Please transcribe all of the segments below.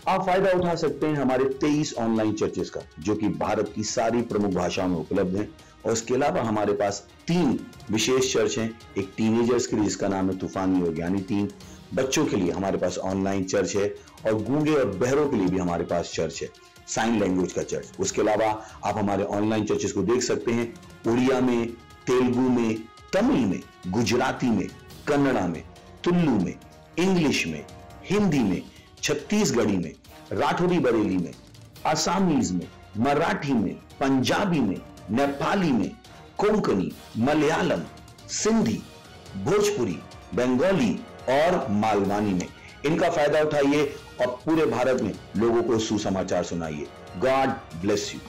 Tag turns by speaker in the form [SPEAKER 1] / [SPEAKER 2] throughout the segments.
[SPEAKER 1] आप फायदा उठा सकते हैं हमारे 23 ऑनलाइन चर्चेस का, जो कि भारत की सारी प्रमुख भाषाओं में उपलब्ध हैं। और इसके अलावा हमारे पास 3 विशेष चर्च हैं। एक टीनेजर्स के लिए जिसका नाम है तूफानी योग यानी 3, बच्चों के लिए हमारे पास ऑनलाइन चर्च है, और गूंगे और बहरों के लिए भी हमारे पास चर्च है, साइन लैंग्वेज का चर्च। उसके अलावा आप हमारे ऑनलाइन चर्चेस को देख सकते हैं उड़िया में, तेलुगु में, तमिल में, गुजराती में, कन्नड़ा में, तुलु में, इंग्लिश में, हिंदी में, छत्तीसगढ़ी में, राठौरी बरेली में, आसामीज में, मराठी में, पंजाबी में, नेपाली में, कोंकणी, मलयालम, सिंधी, भोजपुरी, बंगाली और मालवानी में। इनका फायदा उठाइए और पूरे भारत में लोगों को सुसमाचार सुनाइए। God bless you.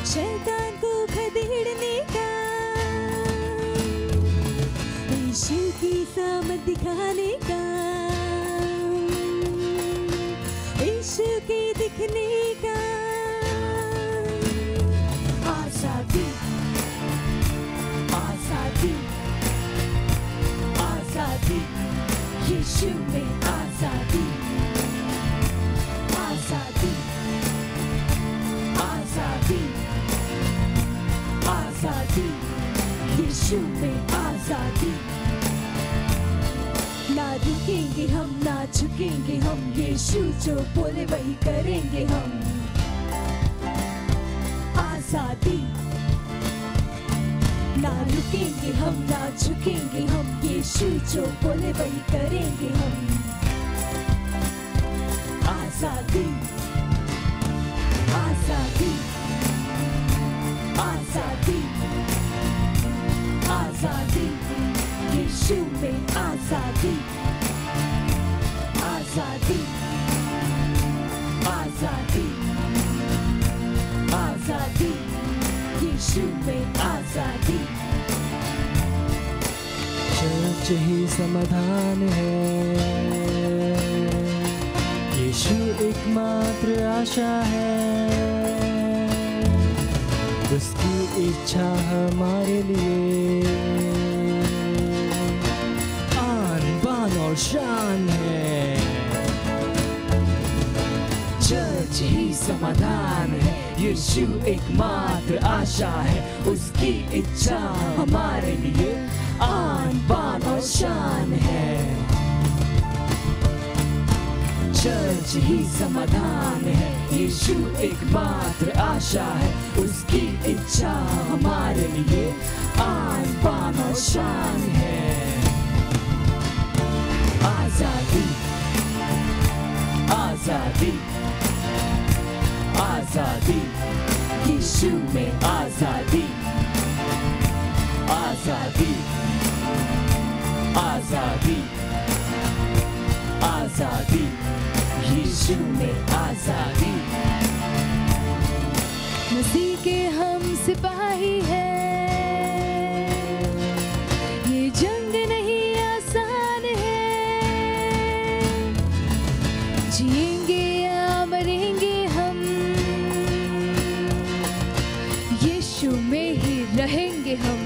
[SPEAKER 2] शैतान को खदेड़ने का, यीशु की सामत दिखाने का, यीशु के दिखने का। आजादी, आजादी, आजादी, यीशु में आजादी, आजादी, आजादी, आजादी, यीशु में आजादी। ना रुकेंगे हम, ना झुकेंगे हम, यीशु जो बोले वही करेंगे हम। आजादी, ना रुकेंगे हम, ना झुकेंगे हम, यीशु जो बोले वही करेंगे हम। आजादी, आजादी, आजादी, आजादी, यीशु में आजादी, आजादी, आजादी, आजादी, यीशु में आजादी।
[SPEAKER 3] चर्च ही समाधान है, यीशु एकमात्र आशा है, उसकी इच्छा हमारे लिए आन बान और शान है।
[SPEAKER 2] चर्च ही समाधान है, यीशु एकमात्र आशा है, उसकी इच्छा हमारे लिए आन बान और शान है। चर्च ही समाधान है, यीशु एकमात्र आशा है, उसकी इच्छा हमारे लिए आन बान और शान है। आजादी, आजादी, आजादी, यीशु में आजादी, आजादी, आजादी, आजादी, यीशु में आजादी। मसीह के हम सिपाही हैं, ये जंग नहीं आसान है, जिएंगे या मरेंगे हम, यीशु में ही रहेंगे हम।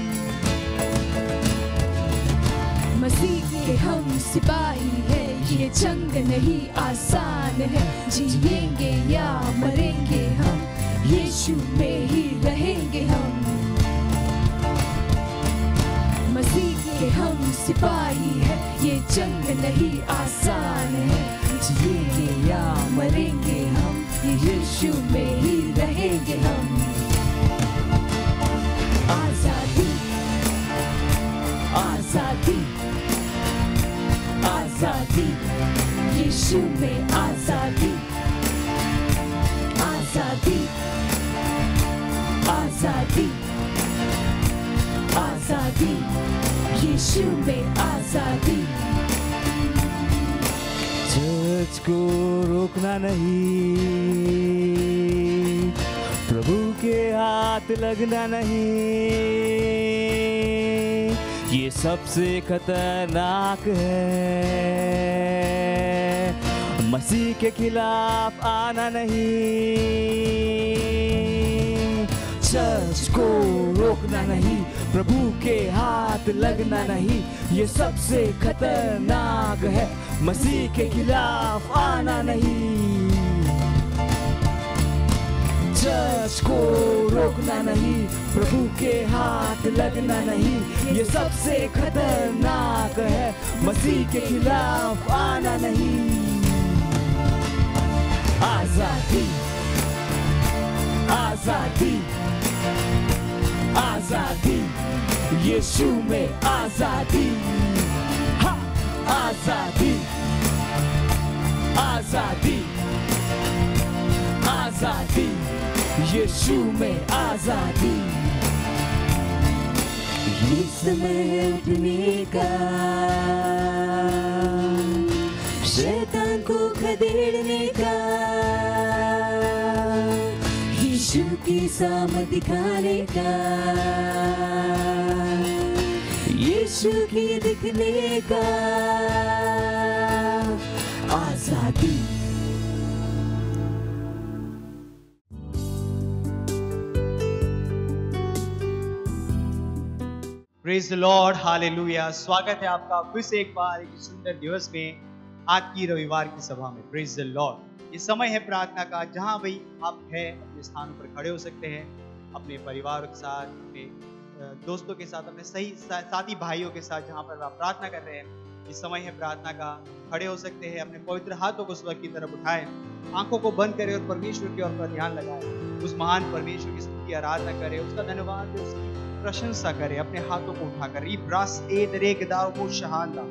[SPEAKER 2] मसीह के हम सिपाही हैं, ये जंग नहीं आसान है, जिएंगे या मरेंगे हम, यीशु में ही रहेंगे हम। मसीह के हम सिपाही हैं, ये जंग नहीं आसान है, जिएंगे या मरेंगे हम, यीशु में ही रहेंगे हम। आजादी, आजादी, आजादी, यीशु में आजादी, आजादी, आजादी, आजादी, यीशु में आजादी।
[SPEAKER 3] चर्च को रोकना नहीं, प्रभु के हाथ लगना नहीं, ये सबसे खतरनाक है। मसीह के खिलाफ आना नहीं, चर्च को रोकना नहीं, प्रभु के हाथ लगना नहीं, ये सबसे खतरनाक है। मसीह के खिलाफ आना नहीं, चर्च को रोकना नहीं, प्रभु के हाथ लगना नहीं, ये सबसे खतरनाक है। मसीह के खिलाफ आना नहीं। आजादी, आजादी, आजादी, यीशु में आजादी। हा, आजादी, आजादी, आजादी, यीशु में आजादी। ये समय है उठने का, शैतान को खदेड़ने का, यीशु की सामर्थ दिखाने का, यीशु की दिखने का। आजादी।
[SPEAKER 4] Praise the Lord, hallelujah. स्वागत है आपका फिर से एक बार एक सुंदर दिवस में आज की रविवार की सभा में। Praise the Lord. ये समय है प्रार्थना का, जहां भी आप हैं अपने स्थानों पर खड़े हो सकते हैं, अपने परिवार के साथ, अपने दोस्तों के साथ, अपने सही साथी भाइयों के साथ, जहां पर आप प्रार्थना कर रहे हैं। ये समय है प्रार्थना का, खड़े हो सकते हैं, अपने पवित्र हाथों को स्वर्ग की तरफ उठाएं, आंखों को बंद करें और परमेश्वर की ओर पर ध्यान लगाएं। उस महान परमेश्वर की स्तुति आराधना करें, उसका धन्यवाद दें, उसकी प्रशंसा करें अपने हाथों को उठाकर। इब्रास एदरे गदार को शहानदा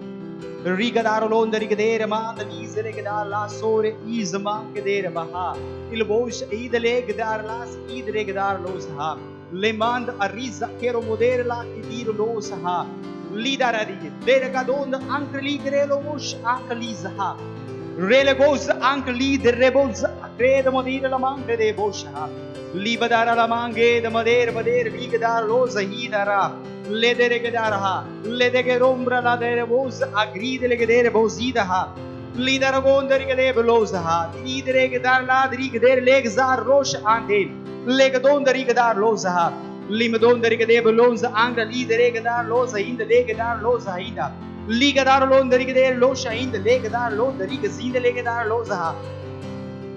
[SPEAKER 4] रिगदार लोंदरी गदेर मान लीजरे गदार ला सोरे इजमां गदेर बहा इलबोश ईदले गदार लास ईदरे गदार लोसहा लेमांद अरिजा केरो मोदेर ला किदीर लोसहा लीडर अरी देर का दोंद अंकली करेलो मुश अंकली जहा रेले गोस अंकली दरेबोस क्रेद मोदीर लमांग दे बोशहा लीबदारा लमांगे दमदेर बदेर लीगदार लो जहीदारा ले देरे गदारहा ले देगे रोम्ब्रा ला देरे बोस अग्रीद ले गदेर बोसीदहा लीदर गोंदर गदे बलोसहा लीदरे गदार ला दरी गदेर लेगजार रोश आंदे लेग दोंदरी गदार लोसहा लिम दोंदरी गदे बलोस आंग लीदरे गदार लो जहीद ले गदार लो जहीदा लीगदार लोंदरी गदेर लो शहीद ले गदार लो दरी गजीद ले गदार लो जहा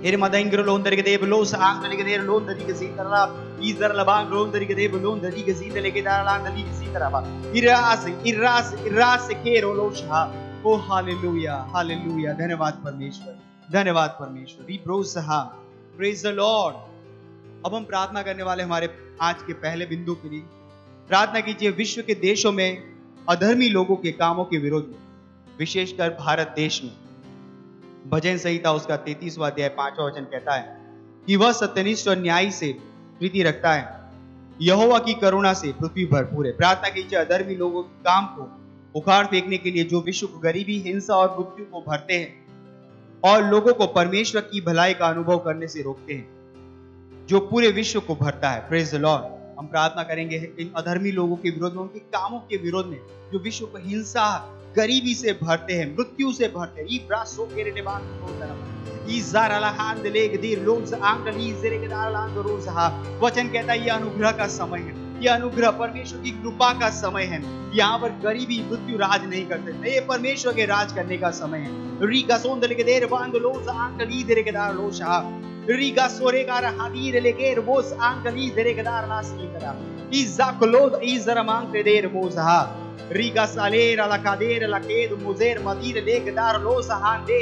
[SPEAKER 4] Irmadengro londari ke deb los angli ke der londari ke zindara izar labang londari ke deb londari ke zindale ke dar landali ke zindara ba iras kero losha। Oh hallelujah, hallelujah. धन्यवाद परमेश्वर, धन्यवाद परमेश्वर। We प्रोत्साह, praise the Lord. अब हम प्रार्थना करने वाले हमारे आज के पहले बिंदु के लिए प्रार्थना कीजिए विश्व के देशों में अधर्मी लोगों के कामों के विरोध में, विशेषकर भारत देश में। भजन संहिता उसका 33वां अध्याय 5वां वचन कहता है कि वह सत्यनिष्ठ और न्यायी से प्रीति रखता है, यहोवा की करुणा से पृथ्वी भरपूर है। प्रार्थना कीजिए अधर्मी लोगों के काम को उखाड़ फेंकने के लिए, जो विश्व को गरीबी, हिंसा और मृत्यु को भरते हैं और लोगों को परमेश्वर की भलाई का अनुभव करने से रोकते हैं, जो पूरे विश्व को भरता है। Praise the Lord. हम प्रार्थना करेंगे इन अधर्मी लोगों के विरोध में, उनके कामों के विरोध में, जो विश्व को हिंसा, गरीबी से भरते हैं, मृत्यु से भरते हैं। वचन कहता है यह अनुग्रह का समय है, यह अनुग्रह परमेश्वर की कृपा का समय है। यहाँ पर गरीबी, मृत्यु राज नहीं करते, ये परमेश्वर के राज करने का समय है। रीगा सोंदल के देर बांध लोस आंकली देरे के दार लोशा रीगा सोरे का हादीर लेके रोस आंकली देरे के दार लासी करा इज़ा क्लोद इज़रा मांग के देर बोझा रीगा सालेर la cadere la kedu muzer madire legdar losa hande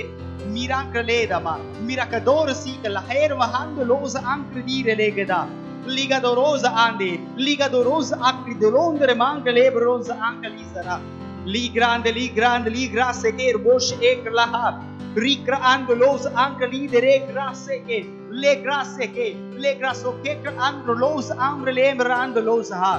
[SPEAKER 4] miracle ledama miracador si la her mahand losa ancredire legda liga dorosa ande liga dorosa acri de londre manca lebrosa ancalisara li grande grasse che bosh ek laha ricra and losa ancali de grasse che le grasso che and losa amre lemrand losa ha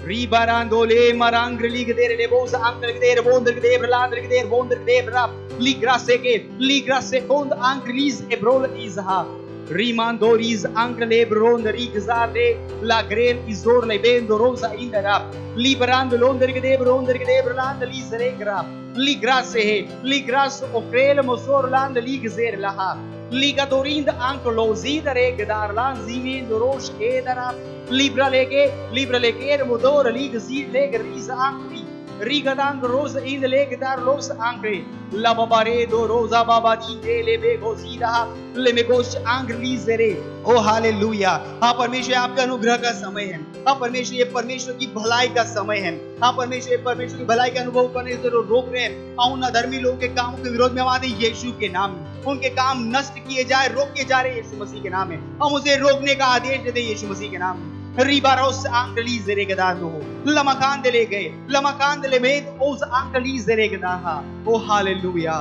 [SPEAKER 4] Ribarando le marangre li gedere le bosa anche gedere bonder gedere landre gedere bonder gedere rap li grasse cond anche lis e brol izha Rimandoriz angle bronderi gzale la grel izor le bendo rosa indera liberando l'ondere che branda li zeregra li grasse ofrele mosor land li gzer laha liga dorind anche lo zidere gdar lan zimin dorosh edara libra lege modor li gzid leg riza ankri rigadang rosa in leg dar los ankre la babare do rosa babadi le begozida le megosh angli zere O hallelujah. हाँ परमेश्वर आपके अनुग्रह का समय है। हाँ परमेश्वर ये परमेश्वर की भलाई का समय है। हाँ परमेश्वर ये परमेश्वर की भलाई का अनुभव करने से रोक रहे हैं और उन अधर्मी लोगों के कामों के विरोध में हम आते यीशु के नाम में उनके काम नष्ट किए जाए रोके जा रहे यीशु मसीह के नाम में हम उसे रोकने का आदेश देते यीशु मसीह के नाम में। रिबारोस आंकली ज़रेगदार हो लमकान दे ले गए लमकान दे ले में ओस आंकली ज़रेगदार हा। ओ हालेलुया।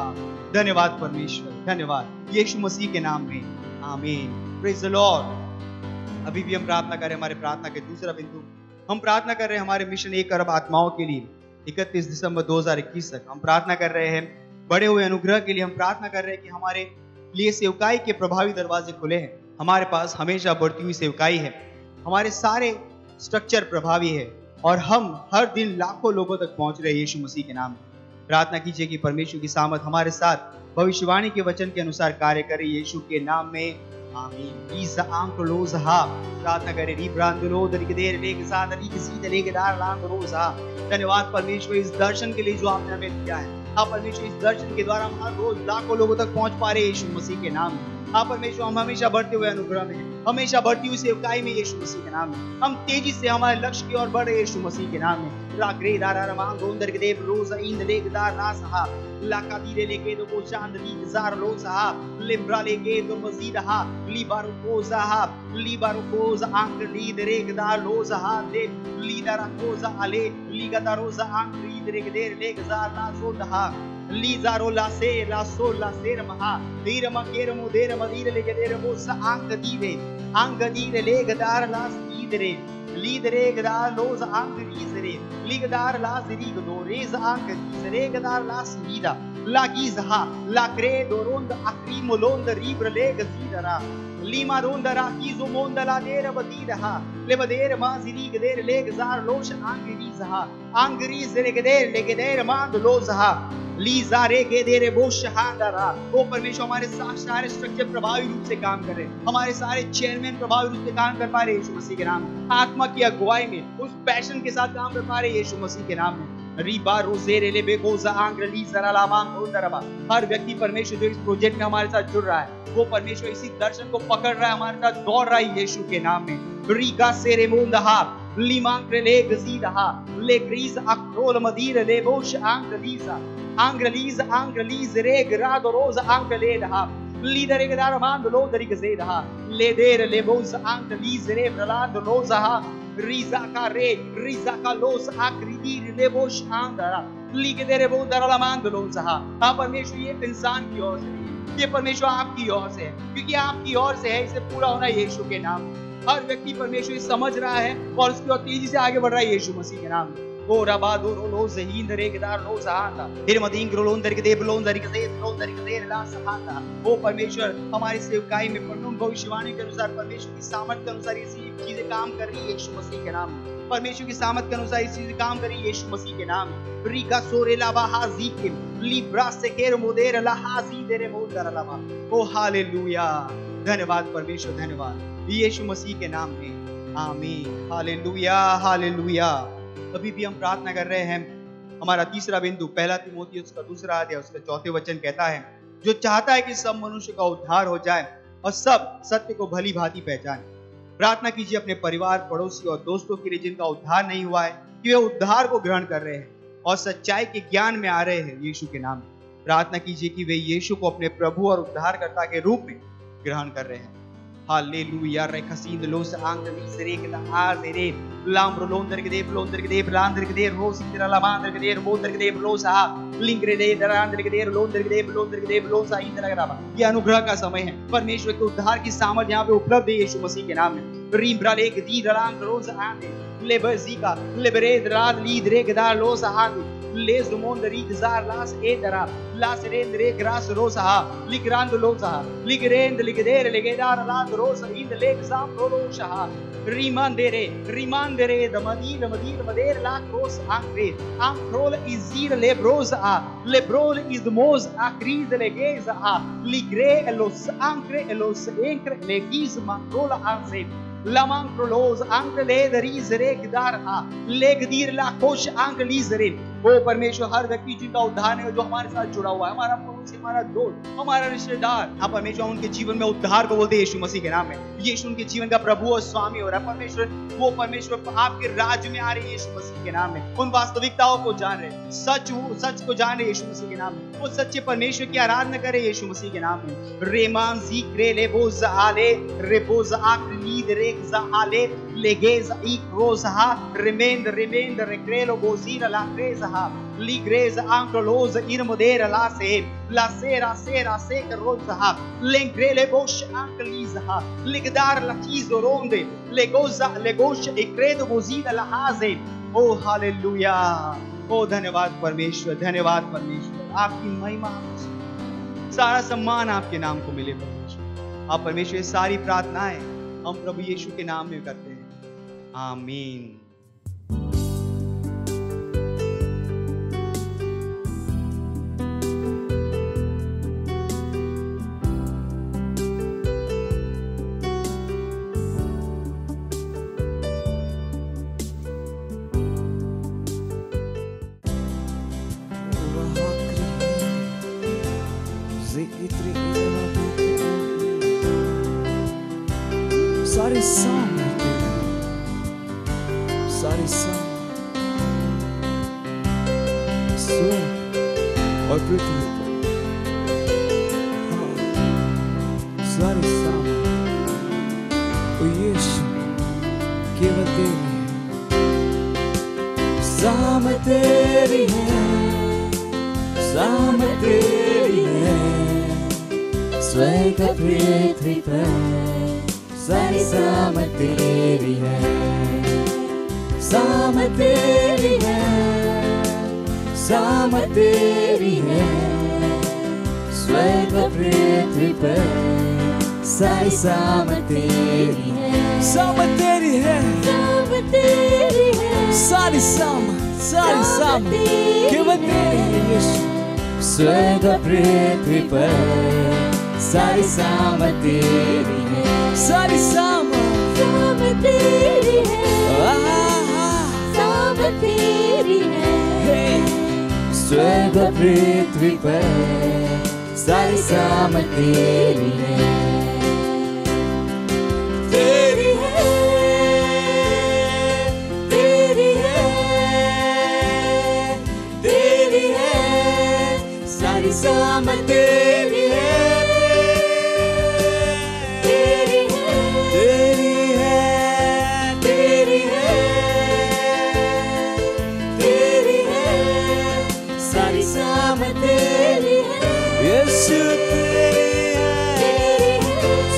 [SPEAKER 4] धन्यवाद परमेश्वर, धन्यवाद यीशु मसीह के नाम में, आमीन। Praise the Lord. अभी भी हम प्रार्थना कर रहे हैं, हमारे प्रार्थना के दूसरा बिंदु हम प्रार्थना कर रहे हैं हमारे मिशन 1 अरब आत्माओं के लिए 31 दिसंबर 2021 तक हम प्रार्थना कर रहे हैं बढ़े हुए अनुग्रह के लिए। हम प्रार्थना कर रहे हैं कि हमारे लिए सेवकाई के प्रभावी दरवाजे खुले हैं। हमारे पास हमेशा बढ़ती हुई सेवकाई है, हमारे सारे स्ट्रक्चर प्रभावी है और हम हर दिन लाखों लोगों तक पहुंच रहे हैं यीशु मसीह के नाम में। प्रार्थना कीजिए कि परमेश्वर की सामर्थ हमारे साथ भविष्यवाणी के वचन के अनुसार कार्य करे यीशु के नाम में, आमीन। ईसा आंकलोज हा प्रार्थना करें री ब्रांदलो दरिकदेर लेके साथ री किसी तले के दार लांकलोज हा। धन्यवाद परमेश्वर इस दर्शन के लिए जो आपने हमें दिया है। हाँ परमेश्वर इस दर्शन के द्वारा हम हर रोज लाखों लोगों तक पहुंच पा रहे हैं यीशु मसीह के नाम में। हाँ परमेश्वर हम हमेशा बढ़ते हुए अनुग्रह में, हमेशा बढ़ती हुई सेवकाई में यीशु मसीह के नाम में हम तेजी से हमारे लक्ष्य की ओर बढ़ रहे यीशु मसीह के नाम में। राग्रे दारा रमांग गोंदर के देव रोज इंद लेक दार ना सहा लाका दीरे लेके तो को चांद ली जार लो सहा लिब्रा लेके तो मजीद हा लीबारो को सहा लीबारो को आंक ली दरे गदार लो सहा दे लीदारा को आले लीगदा रोजा आंक ली दरे गदेर लेक जार ना सो दहा लीजारो लासे लासो लासेर महा दीर मकेर मुदेर मदीर लेके देर मोस आंक दीरे ले गदार लास दीरे लीदरे गदार लोज आंक लीजरे लीगदार लास रीग दो रेज आंक दीरे गदार लास लीदा लागिजहा लाक्रे दोरोंद अक्री मोलोंद रीब्र ले गजीदरा लीमा रोंदरा कीजो मोंदला देर बदीदहा ले बदेर माजिरी गदेर ले गजार लोश आंगरीजहा आंगरीज रे गदेर ले गदेर मांद लोजहा लीजारे के देरे बोश हांदरा। ओ परमेश्वर हमारे सारे स्ट्रक्चर प्रभावी रूप से काम कर रहे हैं, हमारे सारे चेयरमैन प्रभावी रूप से काम कर पा रहे हैं यीशु मसीह के नाम में। आत्मा की अगुवाई में उस पैशन के साथ काम कर पा रहे हैं यीशु मसीह के नाम में। रीबा रोजेरे ले बेगोजा आंग्रली जराला मांग ओंदरबा हर व्यक्ति परमेश्वर जो इस प्रोजेक्ट में हमारे साथ जुड़ रहा है वो परमेश्वर इसी दर्शन को पकड़ रहा है, हमारे साथ दौड़ रहा है यीशु के नाम में। रीगा सेरे मोंदहा लीमांक्रे ले गजीदहा ले क्रीज अक्रोल मदीर ले बोश आंग्रलीजा आंग्रलीज रे ग्रादो रोज आंग्रलेदहा लीदरे गदार मांद लो दरी गजेदहा ले देर ले बोस आंग्रलीज रे ब्रलाद लोजहा रीजा का लोस आक्रीदीर ले बोश आंदरा लीगे देरे बो दरला मांद लोजहा। हाँ परमेश्वर ये इंसान की ओर से है, ये परमेश्वर आपकी ओर से है, क्योंकि आपकी ओर से है, इसे पूरा होना यीशु के नाम। हर व्यक्ति परमेश्वर समझ रहा है और उसकी ओर तेजी से आगे बढ़ रहा है यीशु मसीह के नाम में। ओ रबादो रो जहीन दरे गदार लो सहांदा हिरमदीन ग्रोलोन दर के देव लोन दर के देव लोन दर के देव ला सहांदा। ओ परमेश्वर हमारी सेवकाई में परम भविष्यवाणी के अनुसार परमेश्वर की सामर्थ के अनुसार ये चीजें काम कर रही है यीशु मसीह के नाम में। परमेश्वर की सामर्थ के अनुसार ये चीजें काम कर रही है यीशु मसीह के नाम में। रिका सोरे लावा हाजीकिम लिब्रा से केर मोदेर ला हाजी देरे मोदर लावा। ओ हालेलुया। धन्यवाद परमेश्वर, धन्यवाद यीशु मसीह के नाम में, आमीन। Hallelujah hallelujah. अभी भी हम प्रार्थना कर रहे हैं हमारा तीसरा बिंदु 1 तीमुथियुस का 2 अध्याय उसका 4 वचन कहता है जो चाहता है कि सब मनुष्य का उद्धार हो जाए और सब सत्य को भली भांति पहचाने। प्रार्थना कीजिए अपने परिवार, पड़ोसी और दोस्तों के लिए जिनका उद्धार नहीं हुआ है कि वे उद्धार को ग्रहण कर रहे हैं और सच्चाई के ज्ञान में आ रहे हैं यीशु के नाम में। प्रार्थना कीजिए कि वे यीशु को अपने प्रभु और उद्धारकर्ता के रूप में ग्रहण कर रहे हैं। हालेलुया। रेखसीद लोस आंगली सरेकला आजेरे लाम्ब्रो लोंदर के देव लांदर के देव रोस तिरला मांदर के देव मोदर के देव लोसा लिंगरे दे दरांदर के देव लोंदर के देव लोसा इंदर गराबा। ये अनुग्रह का समय है, परमेश्वर के उद्धार की सामर्थ यहाँ पे उपलब्ध है यीशु मसीह के नाम में। Rimbrale Gdiran Rosa Andi, Lebezika, Lebered Rad Lidre Gdar Losa Handi, Les Dumon the Rigzar Las Edara, Las Rendre Gras Rosa, Ligrand Losa, Ligrand Ligere Legedar Lad Rosa in the Lake Zam Rosha, Rimandere, the Madir, La Cross Ancre, Ancrola is Zir Lebrosa, Lebrol is the most Acri de Legeza, Ligre Los Ancre, Los Encre, Legis Macrola Anse. Lamancrolos, Ancre le Rizere Gdar, Legdir La Kosh Ancre Lizere. ओ परमेश्वर हर व्यक्ति जिनका उद्धार है जो हमारे साथ जुड़ा हुआ है, हमारा पड़ोसी, हमारा दोस्त, हमारा रिश्तेदार, हाँ परमेश्वर उनके जीवन में उद्धार को बोलते यीशु मसीह के नाम में। यीशु उनके जीवन का प्रभु और स्वामी हो रहा है परमेश्वर, वो परमेश्वर आपके राज्य में आ रहे हैं यीशु मसीह के नाम में। उन वास्तविकताओं को जान रहे, सच को जान रहे यीशु मसीह के नाम में। वो सच्चे परमेश्वर की आराधना करे यीशु मसीह के नाम में। रेमान ज़िक्रे लेबोज़ आले रेबोज़ आक्रीद रेक्ज़ा आले लेगेज़ इक्रोज़हा रेमेंद रेक्रेलो बोज़ीरा लाक्रेज़हा Ligreza ancrolosa irmodera la sera seca rosa lengrele bosh ancliza ligdar la chizo ronde legosha e credo bozida la hase. Oh hallelujah, oh धन्यवाद परमेश्वर, धन्यवाद परमेश्वर, आपकी महिमा सारा सम्मान आपके नाम को मिले परमेश्वर। आप परमेश्वर सारी प्रार्थनाएं हम प्रभु यीशु के नाम में करते हैं, आमीन।
[SPEAKER 3] सारे सामने स्वर्ग और पृथ्वी पर सारे सामने ओ यीशु केवल तेरी है, साम तेरी है, स्वर्ग पृथ्वी पर सारी साम तेरी है, साम तेरी है, साम तेरी है, स्वर्ग पृथ्वी पर सारी साम तेरी है, साम तेरी है, साम तेरी है, सारी साम केवल तेरी है यीशु। स्वर्ग पृथ्वी पर सारी साम तेरी है, सारी साम तेरी है, साम तेरी है, स्वर्ग पृथ्वी पर सारी साम तेरी है, तेरी है, तेरी है, तेरी है, सारी साम तेरी है, यीशु तेरी है,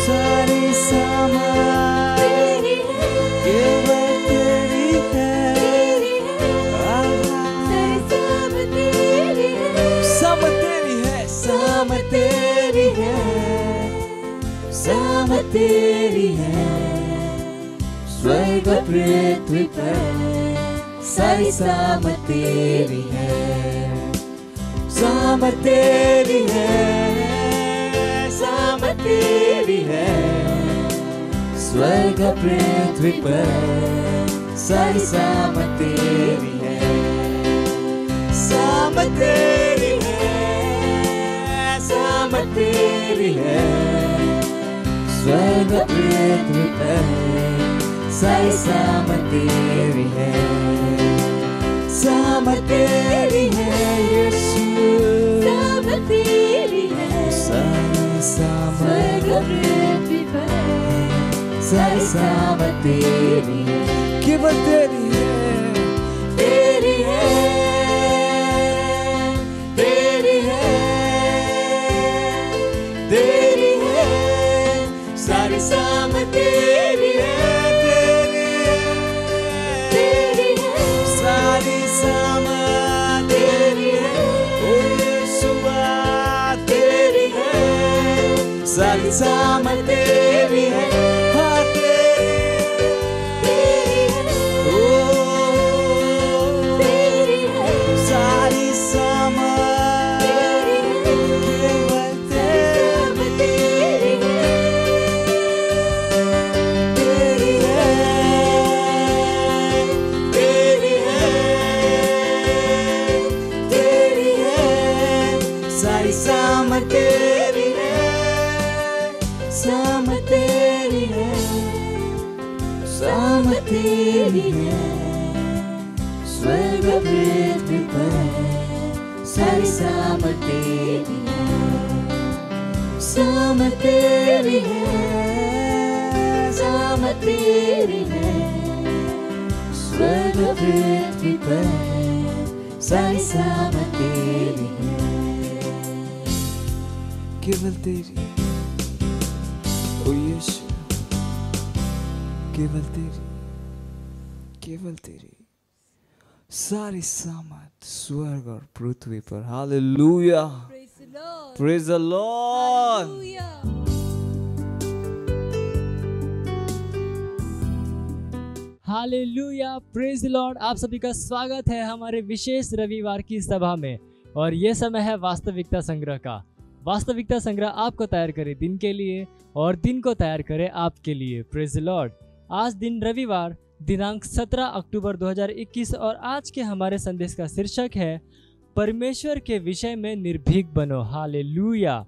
[SPEAKER 3] सारी सामा केवल तेरी है, साम तेरी है, साम तेरी है, साम तेरी है, स्वर्ग पृथ्वी पर सारी साम तेरी है, साम तेरी है, साम तेरी है, स्वर्ग पृथ्वी पर सारी साम तेरी है, साम तेरी है, साम तेरी है, स्वर्ग पृथ्वी पर सारी साम तेरी है, साम तेरी है यीशु, साम तेरी है, सारी साम पृथ्वी पर सारी साम तेरी है, केवल तेरी है, तेरी है, तेरी है, तेरी है, सारी साम तेरी है, सामत तेरी है, स्वर्ग पृथ्वी पर सारी सामत तेरी है, सामत तेरी है, सामत तेरी है, स्वर्ग पृथ्वी पर सारी सामत तेरी है, केवल तेरी, ओ यीशु, केवल तेरी सारी सामत स्वर्ग और पृथ्वी पर। Hallelujah, praise the Lord.
[SPEAKER 5] Hallelujah, praise the Lord. आप सभी का स्वागत है हमारे विशेष रविवार की सभा में। और ये समय है वास्तविकता संग्रह का। वास्तविकता संग्रह आपको तैयार करे दिन के लिए और दिन को तैयार करे आपके लिए। Praise the Lord. आज दिन रविवार दिनांक 17 अक्टूबर 2021 और आज के हमारे संदेश का शीर्षक है परमेश्वर के विषय में निर्भीक बनो। हालेलुया।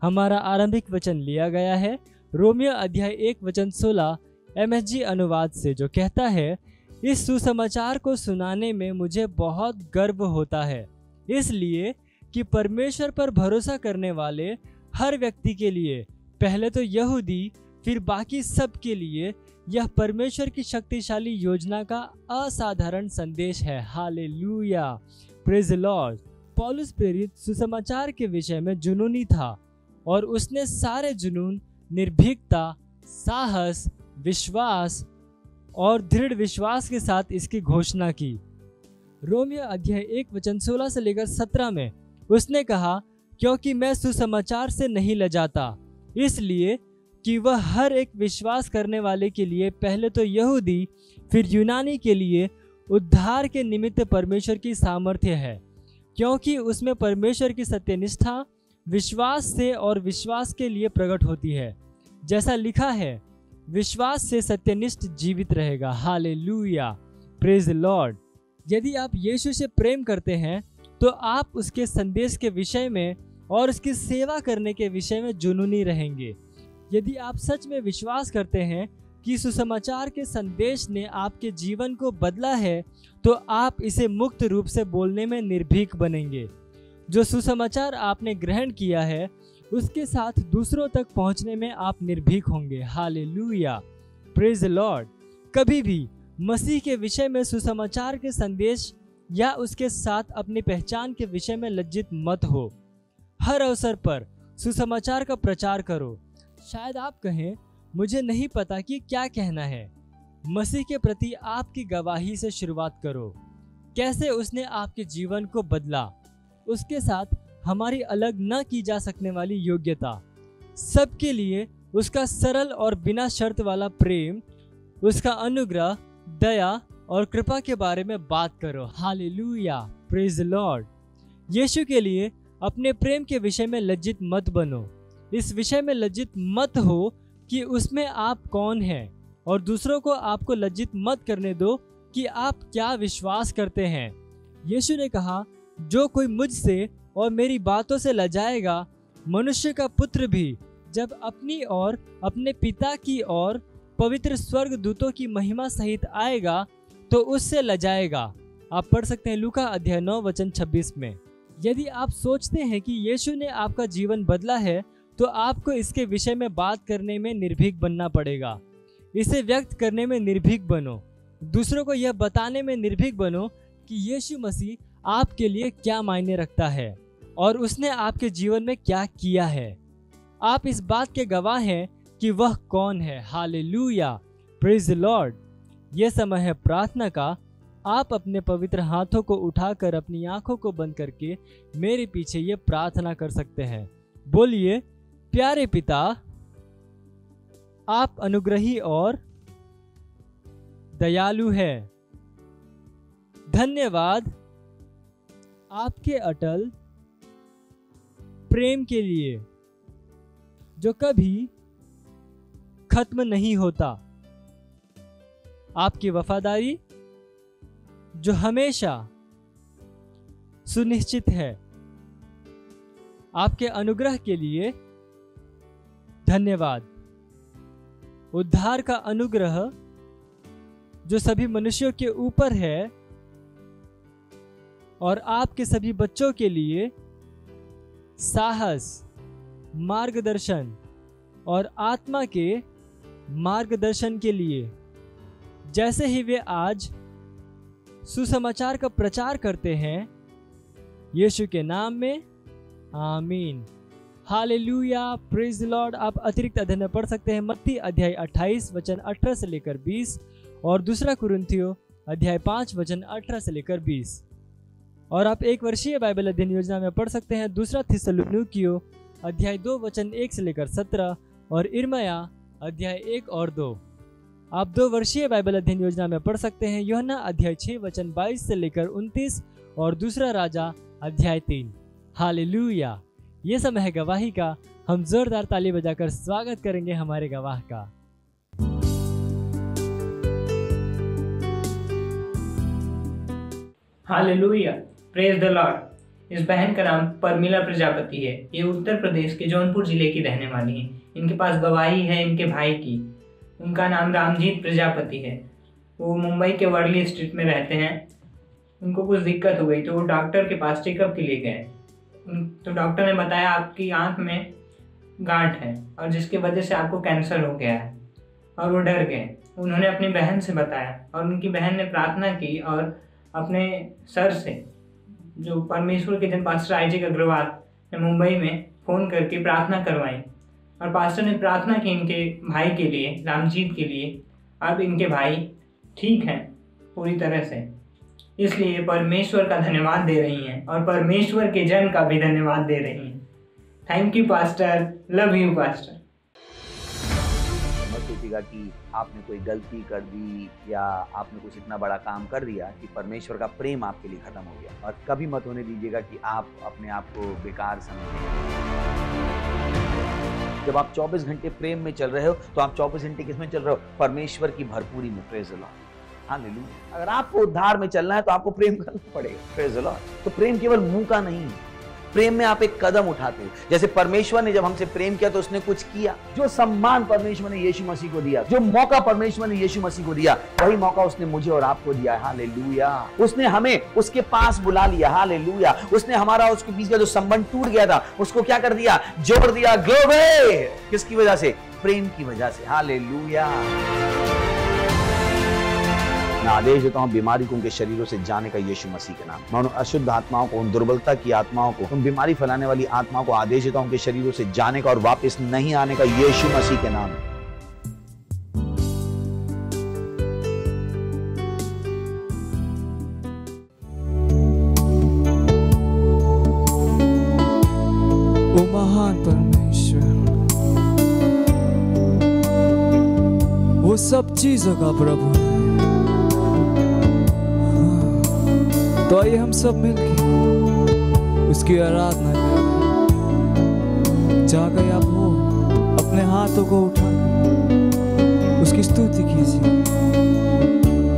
[SPEAKER 5] हमारा आरंभिक वचन लिया गया है रोमियो अध्याय 1 वचन 16 MSG अनुवाद से, जो कहता है, इस सुसमाचार को सुनाने में मुझे बहुत गर्व होता है, इसलिए कि परमेश्वर पर भरोसा करने वाले हर व्यक्ति के लिए, पहले तो यहूदी फिर बाकी सब के लिए, यह परमेश्वर की शक्तिशाली योजना का असाधारण संदेश है। Hallelujah, praise the Lord. पौलुस प्रेरित सुसमाचार के विषय में जुनूनी था और उसने सारे जुनून, निर्भीकता, साहस, विश्वास और दृढ़ विश्वास के साथ इसकी घोषणा की। रोमियो अध्याय 1 वचन 16 से लेकर 17 में उसने कहा, क्योंकि मैं सुसमाचार से नहीं लजाता, इसलिए कि वह हर एक विश्वास करने वाले के लिए, पहले तो यहूदी फिर यूनानी के लिए उद्धार के निमित्त परमेश्वर की सामर्थ्य है, क्योंकि उसमें परमेश्वर की सत्यनिष्ठा विश्वास से और विश्वास के लिए प्रकट होती है। जैसा लिखा है, विश्वास से सत्यनिष्ठ जीवित रहेगा। Hallelujah, praise the Lord. यदि आप यीशु से प्रेम करते हैं तो आप उसके संदेश के विषय में और उसकी सेवा करने के विषय में जुनूनी रहेंगे। यदि आप सच में विश्वास करते हैं कि सुसमाचार के संदेश ने आपके जीवन को बदला है, तो आप इसे मुक्त रूप से बोलने में निर्भीक बनेंगे। जो सुसमाचार आपने ग्रहण किया है उसके साथ दूसरों तक पहुंचने में आप निर्भीक होंगे। Hallelujah, praise the Lord. कभी भी मसीह के विषय में सुसमाचार के संदेश या उसके साथ अपनी पहचान के विषय में लज्जित मत हो। हर अवसर पर सुसमाचार का प्रचार करो। शायद आप कहें, मुझे नहीं पता कि क्या कहना है। मसीह के प्रति आपकी गवाही से शुरुआत करो। कैसे उसने आपके जीवन को बदला, उसके साथ हमारी अलग न की जा सकने वाली योग्यता, सबके लिए उसका सरल और बिना शर्त वाला प्रेम, उसका अनुग्रह, दया और कृपा के बारे में बात करो। Hallelujah, praise the Lord. यीशु के लिए अपने प्रेम के विषय में लज्जित मत बनो। इस विषय में लज्जित मत हो कि उसमें आप कौन हैं, और दूसरों को आपको लज्जित मत करने दो कि आप क्या विश्वास करते हैं। यीशु ने कहा, जो कोई मुझसे और मेरी बातों से लजाएगा, मनुष्य का पुत्र भी जब अपनी और अपने पिता की और पवित्र स्वर्ग दूतों की महिमा सहित आएगा तो उससे लजाएगा। आप पढ़ सकते हैं लूका अध्याय 9 वचन 26 में। यदि आप सोचते हैं कि यीशु ने आपका जीवन बदला है, तो आपको इसके विषय में बात करने में निर्भीक बनना पड़ेगा। इसे व्यक्त करने में निर्भीक बनो। दूसरों को यह बताने में निर्भीक बनो कि यीशु मसीह आपके लिए क्या मायने रखता है और उसने आपके जीवन में क्या किया है। आप इस बात के गवाह हैं कि वह कौन है। Hallelujah, praise the Lord. यह समय है प्रार्थना का। आप अपने पवित्र हाथों को उठाकर अपनी आंखों को बंद करके मेरे पीछे ये प्रार्थना कर सकते हैं। बोलिए, प्यारे पिता, आप अनुग्रही और दयालु हैं। धन्यवाद आपके अटल प्रेम के लिए जो कभी खत्म नहीं होता, आपकी वफादारी जो हमेशा सुनिश्चित है। आपके अनुग्रह के लिए धन्यवाद। उद्धार का अनुग्रह जो सभी मनुष्यों के ऊपर है और आपके सभी बच्चों के लिए साहस, मार्गदर्शन और आत्मा के मार्गदर्शन के लिए, जैसे ही वे आज सुसमाचार का प्रचार करते हैं, यीशु के नाम में आमीन। Hallelujah, praise the Lord. आप अतिरिक्त अध्ययन में पढ़ सकते हैं मत्ती अध्याय 28 वचन 18 से लेकर 20 और दूसरा कुरिन्थियों अध्याय 5 वचन 18 से लेकर 20। और आप एक वर्षीय बाइबल अध्ययन योजना में पढ़ सकते हैं दूसरा थिस्सलुनीकियों अध्याय 2 वचन 1 से लेकर 17 और इर्मया अध्याय 1 और 2। आप 2 वर्षीय बाइबल अध्ययन योजना में पढ़ सकते हैं यूहन्ना अध्याय 6 वचन 22 से लेकर 29 और दूसरा राजा अध्याय 3। हालेलुया। ये समय है गवाही का। हम जोरदार ताली बजाकर स्वागत करेंगे हमारे गवाह का।
[SPEAKER 6] Hallelujah, praise the Lord. इस बहन का नाम परमिला प्रजापति है। ये उत्तर प्रदेश के जौनपुर जिले की रहने वाली हैं। इनके पास गवाही है इनके भाई की। उनका नाम रामजीत प्रजापति है। वो मुंबई के वर्ली स्ट्रीट में रहते हैं। उनको कुछ दिक्कत हो गई तो वो डॉक्टर के पास चेकअप के लिए गए। तो डॉक्टर ने बताया आपकी आंख में गांठ है और जिसकी वजह से आपको कैंसर हो गया है। और वो डर गए। उन्होंने अपनी बहन से बताया और उनकी बहन ने प्रार्थना की और अपने सर से, जो परमेश्वर के जन पास्टर आइजैक अग्रवाल ने मुंबई में फ़ोन करके प्रार्थना करवाई। और पास्टर ने प्रार्थना की इनके भाई के लिए, रामजीत के लिए। अब इनके भाई ठीक हैं पूरी तरह से, इसलिए परमेश्वर का धन्यवाद दे रही हैं और परमेश्वर के जन का भी धन्यवाद दे रही हैं। Thank you pastor, love you pastor.
[SPEAKER 1] मत सोचिएगा कि आपने कोई गलती कर दी या आपने कुछ इतना बड़ा काम कर दिया कि परमेश्वर का प्रेम आपके लिए खत्म हो गया। और कभी मत होने दीजिएगा कि आप अपने आप को बेकार समझें। जब आप 24 घंटे प्रेम में चल रहे हो तो आप 24 घंटे किसमें चल रहे हो? परमेश्वर की भरपूरी में। Praise the Lord, hallelujah. अगर आपको उद्धार में चलना है तो आपको प्रेम करना पड़ेगा। Praise the Lord. तो प्रेम केवल मुंह का नहीं है, प्रेम में आप एक कदम उठाते हो। जैसे परमेश्वर ने जब हमसे प्रेम किया तो उसने कुछ किया। जो सम्मान परमेश्वर ने यीशु मसीह को दिया, जो मौका परमेश्वर ने यीशु मसीह को दिया, वही मौका उसने मुझे और आपको दिया। हालेलुया। उसने हमें उसके पास बुला लिया। हालेलुया। उसने हमारा उसके बीच का जो संबंध टूट गया था उसको क्या कर दिया? जोड़ दिया। ग्लोरी। किसकी वजह से? प्रेम की वजह से। हालेलुया। मैं आदेश देता हूं बीमारी को उनके शरीरों से जाने का यीशु मसीह के नाम। मैं उन अशुद्ध आत्माओं को, उन दुर्बलता की आत्माओं को, उन बीमारी फैलाने वाली आत्माओं को आदेश देता हूं उनके शरीरों से जाने का और वापस नहीं आने का यीशु मसीह के नाम।
[SPEAKER 3] ओ महान परमेश्वर, वो सब चीजों का प्रभु है। तो आइए हम सब मिलकर उसकी आराधना करें। जहाँ कहीं आप हो, अपने हाथों को उठाकर उसकी स्तुति कीजिए।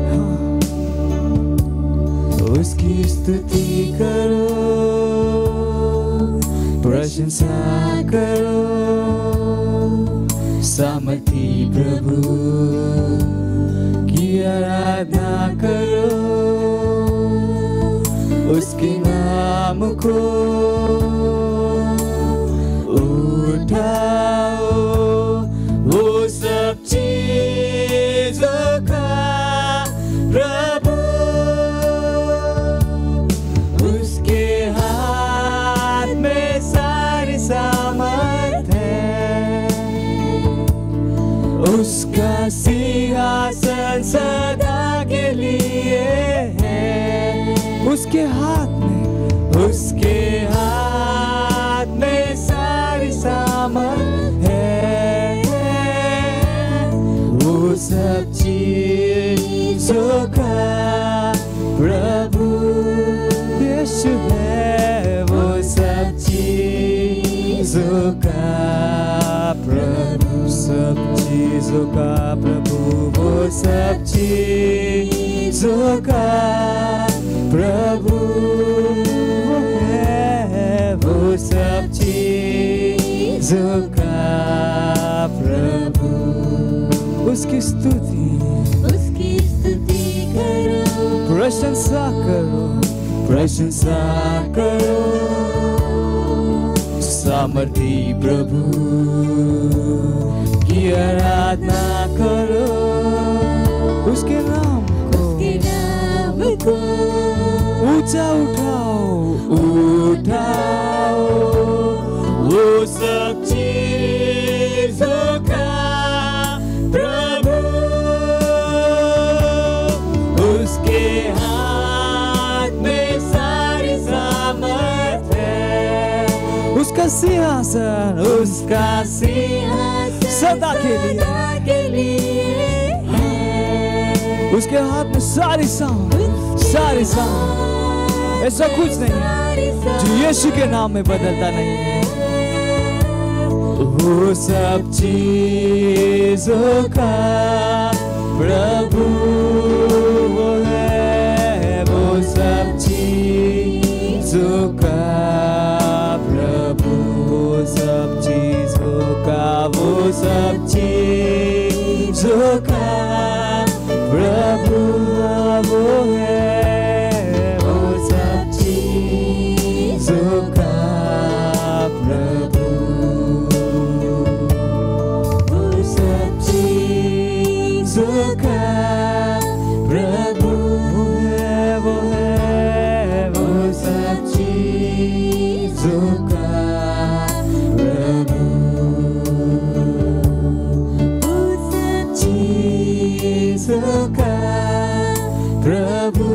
[SPEAKER 3] हाँ। तो उसकी स्तुति करो, प्रशंसा करो, सामर्थी प्रभु की आराधना करो। उसके नाम को उठाओ, वो सब चीजों का प्रभु। उसके हाथ में सारी सामर्थ है। उसका सिंहासन सदा के लिए है। उसके हाथ में सारी सामर्थ है। वो सब चीजों का प्रभु यीशु है। वो सब चीजों का प्रभु, सब चीजों का प्रभु, वो सब चीजों का प्रभु है। वो सब चीजों का प्रभु। उसकी स्तुति प्रशंसा करो, प्रशंसा करो सामर्थी प्रभु की आराधना करो, उसके नाम को ऊंचा उठाओ, उठाओ वो सब चीजों का प्रभु, उसके हाथ में सारी सामर्थ है, उसका सिंहासन, उसका सिंहासन सदा के लिए है, उसके हाथ में सारी सामर्थ, ऐसा कुछ नहीं है जो यीशु के नाम में बदलता नहीं है। वो सब चीजों का प्रभु वो है, वो सब चीजों का प्रभु, वो सब चीजों का, वो सब चीजों का प्रभु वो है, वो सब चीजों का प्रभु, वो सब चीजों का प्रभु है, वो है, वो सब चीजों का प्रभु, वो सब चीजों का प्रभु,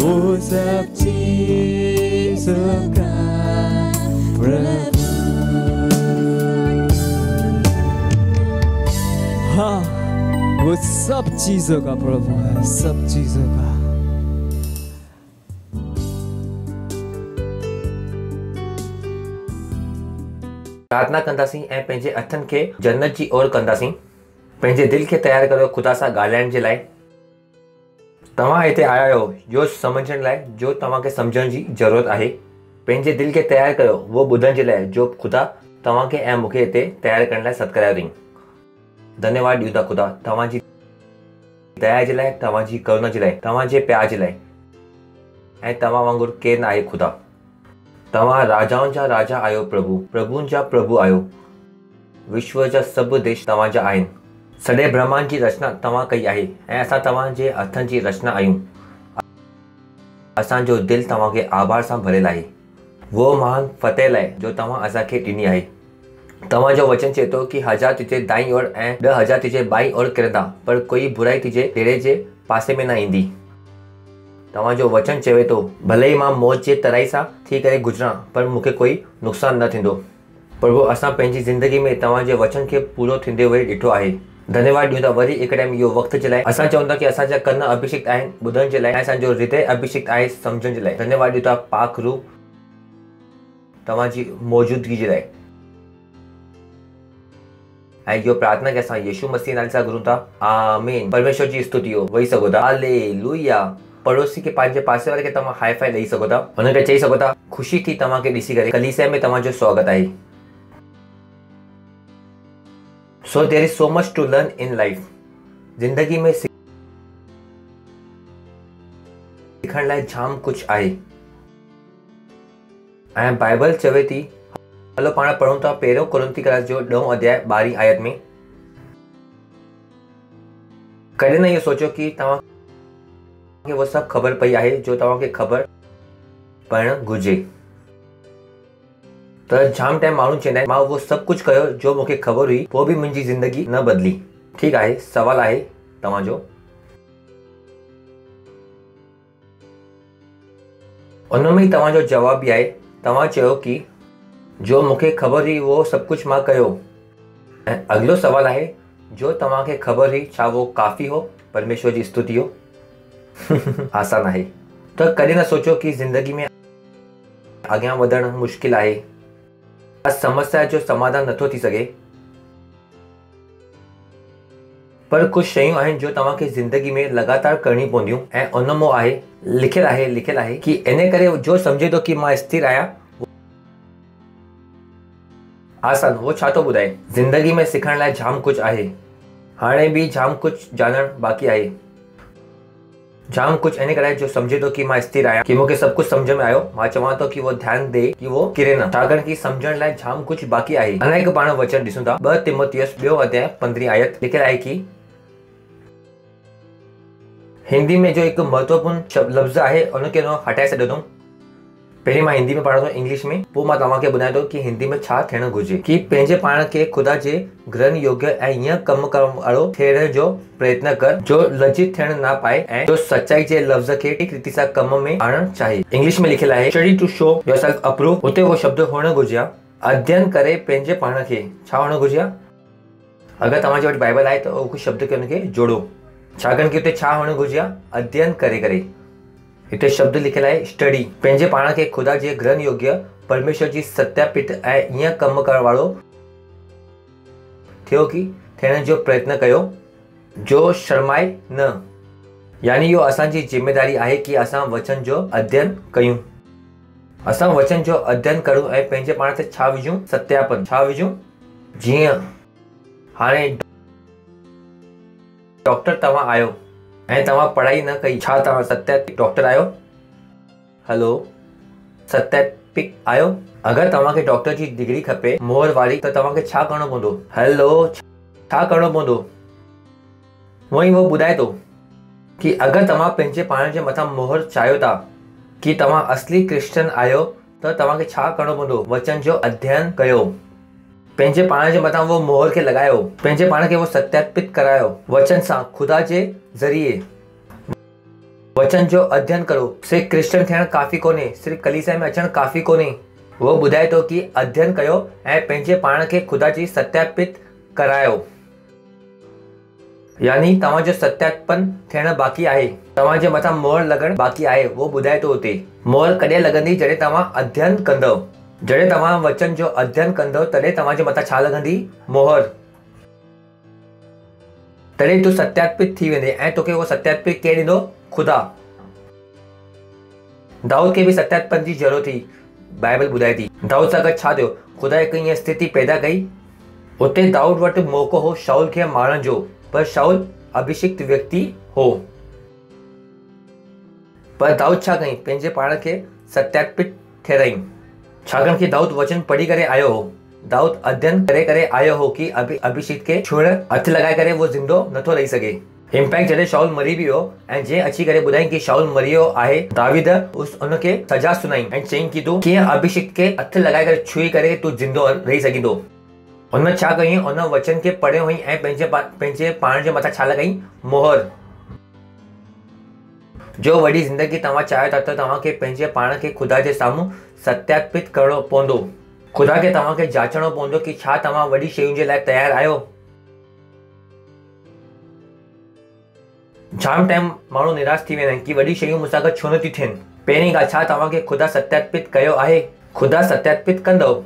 [SPEAKER 3] वो सब चीजों का प्रभु। हाँ, वो सब चीजों का प्रभु है, सब चीजों का।
[SPEAKER 7] प्रार्थना कंदासीं ऐं पंहिंजे हथनि खे जन्नत जी ओर कंदासीं। पंहिंजे दिलि खे तयारु करियो ख़ुदा सां ॻाल्हाइण जे लाइ। तव्हां हिते आया आहियो जो सम्झण लाइ, जो तव्हांखे सम्झण जी ज़रूरत आहे। पंहिंजे दिलि खे तयारु करियो उहो ॿुधण जे लाइ जो ख़ुदा तव्हांखे ऐं मूंखे हिते तयारु करण लाइ सत्करायो अथई। धन्यवाद ॾियूं था ख़ुदा तव्हांजी दया जे लाइ, तव्हांजी करुणा जे लाइ, तव्हांजे प्यार जे लाइ। ऐं तव्हां वांगुरु केरु न आहे ख़ुदा। तव्हां राजाउनि जा राजा आहियो प्रभु, प्रभुनि जा प्रभु आहियो। विश्व जा सभु देश तव्हांजा आहिनि। सॼे ब्रह्मांड जी रचना तव्हां कई आहे ऐं असां तव्हांजे हथनि जी रचना आहियूं। असांजो दिलि तव्हांखे आभार सां भरियलु आहे वो महान फतेह लाइ जो तव्हां असांखे ॾिनी आहे। तव्हांजो वचन चए थो कि 1000 तुंहिंजे दाईं ओर ऐं 10,000 तुंहिंजे बाईं ओर किरंदा, पर कोई बुराई तुंहिंजे ॾेरे जे पासे में न ईंदी। तव्हांजो वचन चवे थो भले ई मां मौत जे तराई सां थी करे गुज़रां, पर मूंखे कोई नुक़सानु न थींदो। प्रभु असां पंहिंजी ज़िंदगी में तव्हांजे वचन खे पूरो थींदे हुए ॾिठो आहे। धन्यवाद ॾियूं था वरी हिकु टाइम इहो वक़्त जे लाइ। असां चवंदा कि असांजा कन अभिषेक आहिनि ॿुधण जे लाइ ऐं असांजो हृदय अभिषेक आहे सम्झण जे लाइ। धन्यवाद ॾियूं था पाक रूह तव्हांजी मौजूदगी जे लाइ। ऐं इहो प्रार्थना कि असां यीशु मसीह नाले सां घुरूं था, आमीन। परमेश्वर जी स्तुति हो वेही सघो था। हालेलुया। पड़ोसी के पंहिंजे पासे वारे खे तव्हां हाई फाई ॾेई सघो था, हुनखे चई सघो था ख़ुशी थी तव्हांखे ॾिसी करे, कलीसिया में तव्हांजो स्वागत आहे। So there is so much to learn in life. ज़िंदगी में सिखण लाइ जाम कुझु आहे। ऐं बाइबल चवे थी, हलो पाण पढ़ूं था पहिरियों कुरिन्थी जो 10 अध्याय 12 आयत में। कॾहिं न इहो सोचो कि तव्हां वो सब खबर पई आहे जो तव्हांखे खबर पढ़णु घुर्जे। त जाम टाइम माण्हू चवंदा आहिनि मां वो सभु कुझु कयो जो मूंखे ख़बर हुई, पोइ बि मुंहिंजी ज़िंदगी न बदिली। ठीकु आहे, सवाल आहे तव्हांजो, उनमें ई तव्हांजो जवाब बि आहे। तव्हां चयो कि जो मूंखे ख़बर हुई वो सभु कुझु मां कयो। ऐं अॻिलो सवाल आहे जो तव्हांखे ख़बर हुई छा वो काफ़ी हो? परमेश्वर जी स्तुति हो। आसान आहे। त कॾहिं न सोचो कि ज़िंदगी में अॻियां वधणु मुश्किल आहे, समस्या जो समाधान नथो थी सघे, पर कुझु शयूं आहिनि जो तव्हांखे ज़िंदगी में लगातार करणी पवंदियूं। ऐं उन में आहे लिखियलु आहे कि इन करे जो सम्झे थो कि मां स्थिर आहियां, आसान वो छा थो ॿुधाए। ज़िंदगी में सिखण लाइ जाम कुझु आहे, हाणे बि जाम कुझु ॼाणणु बाक़ी आहे। जाम कुछ इन करे जो समझे तो कि मां स्थिर आया कि मूंखे सब कुछ समझ में आयो। मां चवां तो कि वो ध्यान दे कि वो किरे न, छाकाणि कि समझण लाइ जाम कुछ बाक़ी आहे। अलाए कि पाण वचन ॾिसूं था 2 तिमोथियुस 2 अध्याय 15 आयत लिखियल आहे कि हिंदी में जो एक महत्वपूर्ण लफ्ज़ आहे उनखे हटाए छॾियो अथऊं। पहले मां हिंदी में पढ़ा तो इंग्लिश में, पोइ मां तव्हांखे ॿुधायां थो कि हिंदी में छा थियणु घुरिजे कि पंहिंजे पाण खे ख़ुदा जे ग्रहण योग्य ऐं ईअं कम करण वारो थियण जो प्रयत्न कर जो लज्जित थियण न पाए ऐं जो सच्चाई जे लफ़्ज़ खे ठीक रीति सां कम में आणणु चाहे। इंग्लिश में लिखियल आहे study to show yourself approve. उते वो शब्द हुअणु घुरिजे अध्ययन करे पंहिंजे पाण खे छा हुअणु घुरिजे। अगरि तव्हांजे वटि बाइबल आहे त उहो शब्द खे हुनखे जोड़ो, छाकाणि कि उते छा हुअणु घुरिजे अध्ययन करे करे। हिते शब्द लिखियल आहे स्टडी, पंहिंजे पाण खे ख़ुदा जे ग्रहण योग्य परमेश्वर जी सत्यापित ऐं ईअं कम करण वारो थियो कि थियण जो प्रयत्न कयो जो शर्माए न। यानी इहो असांजी जिम्मेदारी आहे कि असां वचन जो अध्ययन कयूं। असां वचन जो अध्ययन करूं ऐं पंहिंजे पाण ते छा विझूं सत्यापन, छा विझूं। जीअं हाणे डॉक्टर तव्हां आयो ऐं तव्हां पढ़ाई न कई, छा तव्हां सत्यापित डॉक्टर आहियो? हलो, सत्यापित आहियो? अगरि तव्हांखे डॉक्टर जी डिग्री खपे मोहर वारी त तव्हांखे छा करणो पवंदो? हलो, छा करणो पवंदो? उहो ॿुधाए थो कि अगरि तव्हां पंहिंजे पाण जे मथां मोहर चाहियो था कि तव्हां असली क्रिश्चियन आहियो त तव्हांखे छा करणो पवंदो? वचन जो अध्ययन कयो, पंहिंजे पाण जे मथां वो मोहर खे लॻायो, पंहिंजे पाण खे वो सत्यापित करायो वचन सां, ख़ुदा जे ज़रिए। वचन जो अध्ययन करो। सिर्फ़ क्रिश्चियन थियण काफ़ी कोन्हे, सिर्फ़ कलीसिया में अचणु काफ़ी कोन्हे। वो ॿुधाए थो कि अध्ययन कयो ऐं पंहिंजे पाण खे ख़ुदा जी सत्यापित करायो। यानी तव्हांजो सत्यापन थियण बाक़ी आहे, तव्हांजे मथां मोहर लॻणु बाक़ी आहे। वो ॿुधाए थो हुते मोहर कॾहिं लॻंदी? जॾहिं तव्हां अध्ययन कंदव, जॾहिं तव्हां वचन जो अध्ययन कंदव तॾहिं तव्हांजे मथां छा लॻंदी? मोहर। तॾहिं तूं सत्यापित थी वेंदे ऐं तोखे उहो सत्यापित केरु ॾींदो? ख़ुदा। दाऊद खे बि सत्यापन जी ज़रूरत थी, बाइबल ॿुधाए थी। दाऊद सां गॾु छा थियो? ख़ुदा हिकु ईअं स्थिति पैदा कई, उते दाऊद वटि मौक़ो हो शाऊल खे मारण जो, पर शाऊल अभिषिक्त व्यक्ति हो। पर दाऊद छा कई? पंहिंजे पाण खे सत्यापित ठहिराई, छाकाणि कि दाऊद वचन पढ़ी करे आयो हो। दाऊद अध्ययन करे करे आयो हो कि अभिषेक खे छुअण हथ लॻाए करे वो ज़िंदो नथो रही सघे। इम्पैक्ट जॾहिं शाऊल मरी बि वियो ऐं जंहिं अची करे ॿुधाई कि शाऊल मरी वियो आहे, दावीद उनखे सजा सुनाई ऐं चयईं कि तूं कीअं अभिषेक खे हथ लॻाए करे छुई करे तूं ज़िंदो रही सघंदो। उन छा कयईं? उन वचन खे पढ़ियो हुई ऐं पंहिंजे पाण जे मथां छा लॻाई? मोहर। जो वॾी ज़िंदगी तव्हां चाहियो था त तव्हांखे पंहिंजे पाण खे ख़ुदा जे साम्हूं सत्यापित करणो पवंदो। ख़ुदा खे तव्हांखे जांचणो पवंदो कि छा तव्हां वॾी शयुनि जे लाइ तयारु आहियो। जाम टाइम माण्हू निराश थी वेंदा आहिनि कि वॾी शयूं मूंसां गॾु छो नथियूं थियनि। पहिरीं ॻाल्हि, छा तव्हांखे ख़ुदा सत्यापित कयो आहे? ख़ुदा सत्यापित कंदव।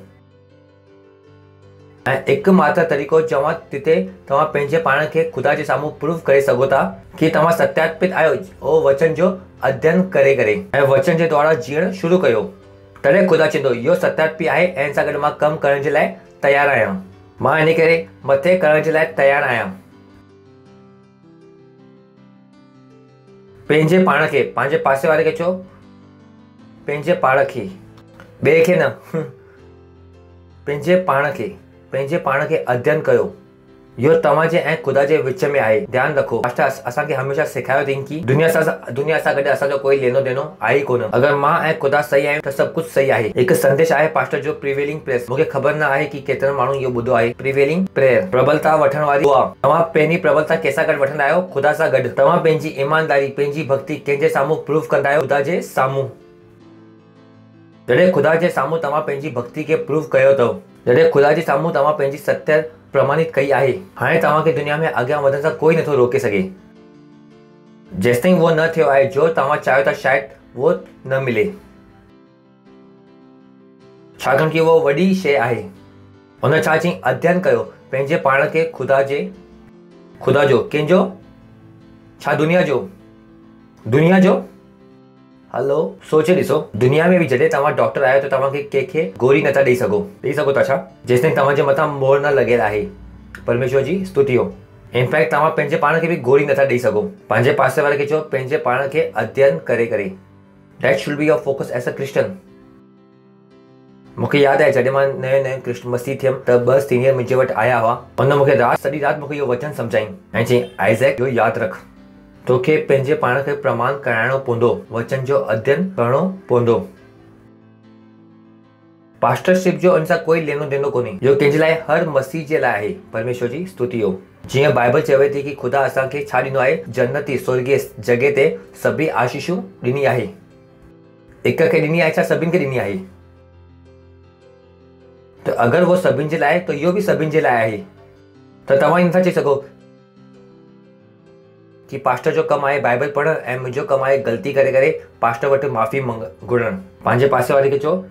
[SPEAKER 7] ऐं हिकु मात्र तरीक़ो चवां जिते तव्हां पंहिंजे पाण खे ख़ुदा जे साम्हूं प्रूव करे सघो था कि तव्हां सत्यापित आहियो, उहो वचन जो अध्ययन करे करे ऐं वचन जे द्वारा जीअण शुरू कयो। तॾहिं ख़ुदा चवंदो इहो सत्यापित आहे ऐं हिन सां गॾु मां कमु करण जे लाइ तयारु आहियां। मां इन करे मथे करण जे लाइ तयारु आहियां। पंहिंजे पाण खे, पंहिंजे पासे वारे खे चओ पंहिंजे पाण खे, ॿिए खे न। पंहिंजे पाण खे अध्ययन कयो। इहो तव्हांजे ऐं ख़ुदा जे विच में आहे। ध्यानु रखो, मास्टर असांखे हमेशह सेखारियो अथई कि दुनिया सां गॾु असांजो कोई लेनो देनो आहे ई कोन। अगरि मां ऐं ख़ुदा सही आहियूं त सभु कुझु सही आहे। हिकु संदेश आहे पास्टर जो प्रिवेलिंग प्रेयर। मूंखे ख़बर न आहे कि केतिरा माण्हू इहो ॿुधो आहे। प्रिवेलिंग प्रेयर, प्रबलता वठण वारी दुआ। तव्हां पंहिंजी प्रबलता कंहिंसां गॾु वठंदा आहियो? ख़ुदा सां गॾु। तव्हां पंहिंजी ईमानदारी, पंहिंजी भक्ति कंहिंजे साम्हूं प्रूव कंदा आहियो? ख़ुदा जे साम्हूं। जॾहिं ख़ुदा जे साम्हूं तव्हां पंहिंजी भक्ति खे प्रूव कयो अथव, जॾहिं ख़ुदा जे साम्हूं तव्हां पंहिंजी सत्य प्रमाणित कई आहे, हाणे तव्हांखे दुनिया में अॻियां वधण सां कोई नथो रोके सघे। जेसिताईं उहो न थियो आहे जो तव्हां चाहियो था, शायदि उहो न मिले, छाकाणि कि उहो वॾी शइ आहे। हुन छा चई? अध्ययन कयो पंहिंजे पाण खे ख़ुदा जो। कंहिंजो? छा? दुनिया जो। हलो, सोचे ॾिसो, दुनिया में बि जॾहिं तव्हां डॉक्टर आहियो त तव्हांखे कंहिंखे गोरी नथा ॾेई सघो था छा? जेसिताईं तव्हांजे मथां मोहर न लॻियल आहे। परमेश्वर जी स्तुति हो। इनफैक्ट तव्हां पंहिंजे पाण खे बि गोरी नथा ॾेई सघो। पंहिंजे पासे वारे खे चओ पंहिंजे पाण खे अध्ययन करे करे। That should be your focus as a Christian. मूंखे यादि आहे जॾहिं मां नयो कृष्ण मसीह थियमि त 2 सीनियर मुंहिंजे वटि आया हुआ। हुन मूंखे सॼी राति मूंखे इहो वचन सम्झाईं ऐं चईं, आइज़ैक इहो यादि रख, तोखे पंहिंजे पाण खे प्रमाण कराइणो पवंदो, वचन जो अध्ययन करणो पवंदो। पास्टरशिप जो उन सां कोई लेनो देनो कोन्हे। इहो कंहिंजे लाइ हर मसीह जे लाइ आहे। परमेश्वर जी स्तुति हो। जीअं बाइबल चवे थी कि ख़ुदा असांखे छा ॾिनो आहे, जन्नती स्वर्गीय जॻह ते सभी आशीषूं ॾिनी आहे। हिक खे ॾिनी आहे छा, सभिनि खे ॾिनी आहे। त अगरि वो सभिनि जे लाइ, त इहो बि सभिनि जे लाइ आहे। त तव्हां ईअं नथा चई सघो कि पास्टर जो कमु आहे बाइबल पढ़णु ऐं मुंहिंजो कमु आहे ग़लती करे करे पास्टर वटि माफ़ी घुरणु। पंहिंजे पासे वारे खे चओ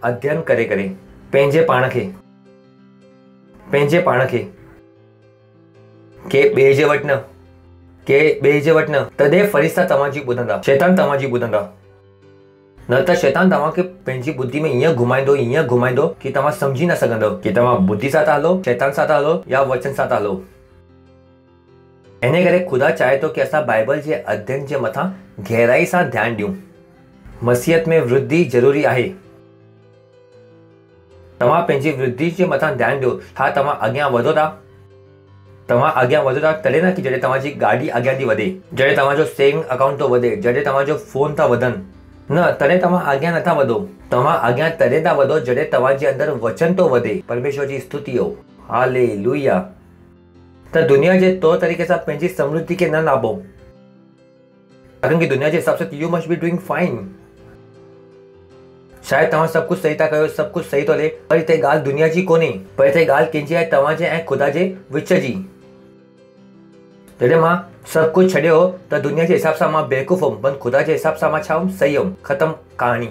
[SPEAKER 7] अध्ययन करे करे पंहिंजे पाण खे के ॿिए जे वटि न, तॾहिं फरिश्ता तव्हांजी ॿुधंदा, शैतान तव्हांजी ॿुधंदा। न त शैतान तव्हांखे पंहिंजी बुद्धि में ईअं घुमाईंदो कि तव्हां सम्झी न सघंदव कि तव्हां बुद्धि सां था हलो, शैतान सां था हलो या वचन सां था हलो। इन करे ख़ुदा चाहे थो कि असां बाइबल जे अध्ययन जे मथां गहराई सां ध्यानु ॾियूं। मसीहत में वृद्धि ज़रूरी आहे। तव्हां पंहिंजी वृद्धि जे मथां ध्यानु ॾियो। छा तव्हां अॻियां वधो था? तव्हां अॻियां वधो था तॾहिं न कि जॾहिं तव्हांजी गाॾी अॻियां थी वधे, जॾहिं तव्हांजो सेविंग अकाउंट थो वधे, जॾहिं तव्हांजो फोन था वधनि। न, तॾहिं तव्हां अॻियां नथा वधो। तव्हां अॻियां तॾहिं था वधो जॾहिं तव्हांजे अंदरि वचन थो वधे। परमेश्वर जी स्तुति हो। हालेलुया। त दुनिया जे तौर तरीक़े सां पंहिंजी समृद्धि खे न नापो, छाकाणि कि दुनिया जे हिसाब सां you must be doing fine. शायदि तव्हां सभु कुझु सही था कयो, सभु कुझु सही थो हले, पर हिते ॻाल्हि दुनिया जी कोन्हे, पर हिते ॻाल्हि कंहिंजी आहे, तव्हांजे ऐं ख़ुदा जे विच जी। जॾहिं मां सभु कुझु छॾियो त दुनिया जे हिसाब सां मां बेवकूफ़ हुउमि, पर ख़ुदा जे हिसाब सां मां छा हुउमि, सही हुउमि। ख़तमु कहाणी।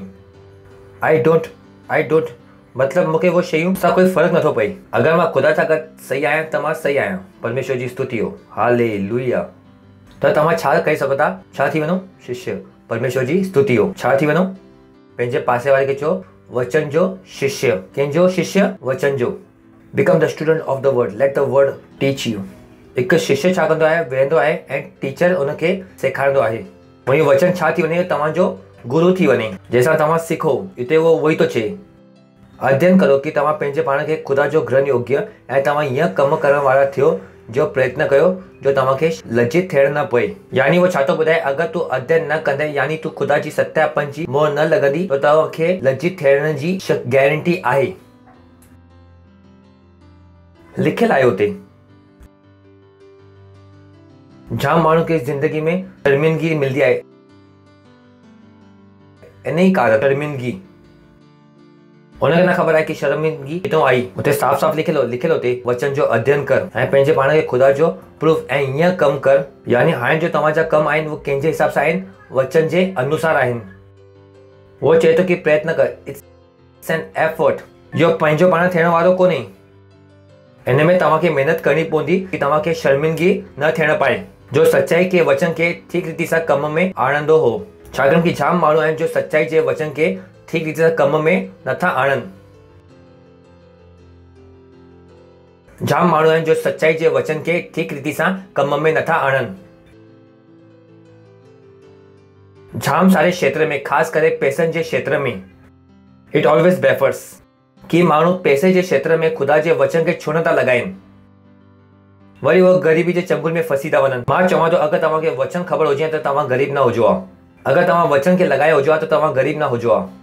[SPEAKER 7] आई डोंट मतिलबु मूंखे उहो शयूं सां कोई फ़र्क़ु नथो पए। अगरि मां ख़ुदा सां गॾु सही आहियां त मां सही आहियां। परमेश्वर जी स्तुति हो। हालेलुया। त तव्हां छा करे सघो था? छा थी वञो? शिष्य। परमेश्वर जी स्तुति हो। छा थी वञो? पंहिंजे पासे वारे खे चओ वचन जो शिष्य। कंहिंजो शिष्य? वचन जो। Become the student of the word, let the word teach you. हिकु शिष्य छा कंदो आहे? वेंदो आहे ऐं टीचर उनखे सेखारींदो आहे। वरी वचन छा थी वञे? तव्हांजो गुरु थी वञे, जंहिंसां तव्हां सिखो। हिते उहो ई थो चए, अध्ययन करो कि तव्हां पंहिंजे पाण खे ख़ुदा जो ग्रहण योग्य ऐं तव्हां ईअं कमु करण वारा थियो जो प्रयत्न कयो जो तव्हांखे लज्जित थियणु न पए। यानी वो छा थो ॿुधाए, अगरि तूं अध्ययन न कंदे, यानी तूं ख़ुदा जी सत्यापन जी मोहर न लॻंदी, त तव्हांखे लज्जित थियण जी गारंटी आहे। लिखियलु आहे हुते। जाम माण्हू खे ज़िंदगी में शर्मिंदगी मिलंदी आहे। इन ई कारण शर्मिंदगी, उनखे न ख़बर आहे कि शर्मिंदगी किथां आई। हुते साफ़ साफ़ लिखियलु हुते वचन जो अध्ययन कर ऐं पंहिंजे पाण खे ख़ुदा जो प्रूफ ऐं ईअं कमु कर। यानी हाणे जो तव्हांजा कम आहिनि उहे कंहिंजे हिसाब सां आहिनि? वचन जे अनुसार आहिनि। उहो चए थो कि प्रयत्न कर। It's an effort. इहो पंहिंजो पाण थियण वारो कोन्हे। हिन में तव्हांखे महिनत करणी पवंदी कि तव्हांखे शर्मिंदगी न थियण पाए, जो सच्चाई के वचन खे ठीक रीति सां कम में आणंदो हो। छाकाणि कि जाम माण्हू आहिनि जो सच्चाई जे वचन खे ठीक रीति सां कम में नथा आणनि। जाम माण्हू आहिनि जो सच्चाई जे वचन खे ठीक रीति सां कम में नथा आणनि। जाम सारे क्षेत्र में, ख़ासि करे पैसनि जे क्षेत्र में, इट ऑलवेज बेफर्स कि माण्हू पैसे जे क्षेत्र में ख़ुदा जे वचन खे छो नथा लॻाइनि। वरी उहो ग़रीबी जे चंगुल में फसी था वञनि। मां चवां थो, अगरि तव्हांखे वचन ख़बर हुजे त तव्हां ग़रीब न हुजो आहे। अगरि तव्हां वचन खे लॻाए हुजो आहे त तव्हां ग़रीब न हुजो आहे।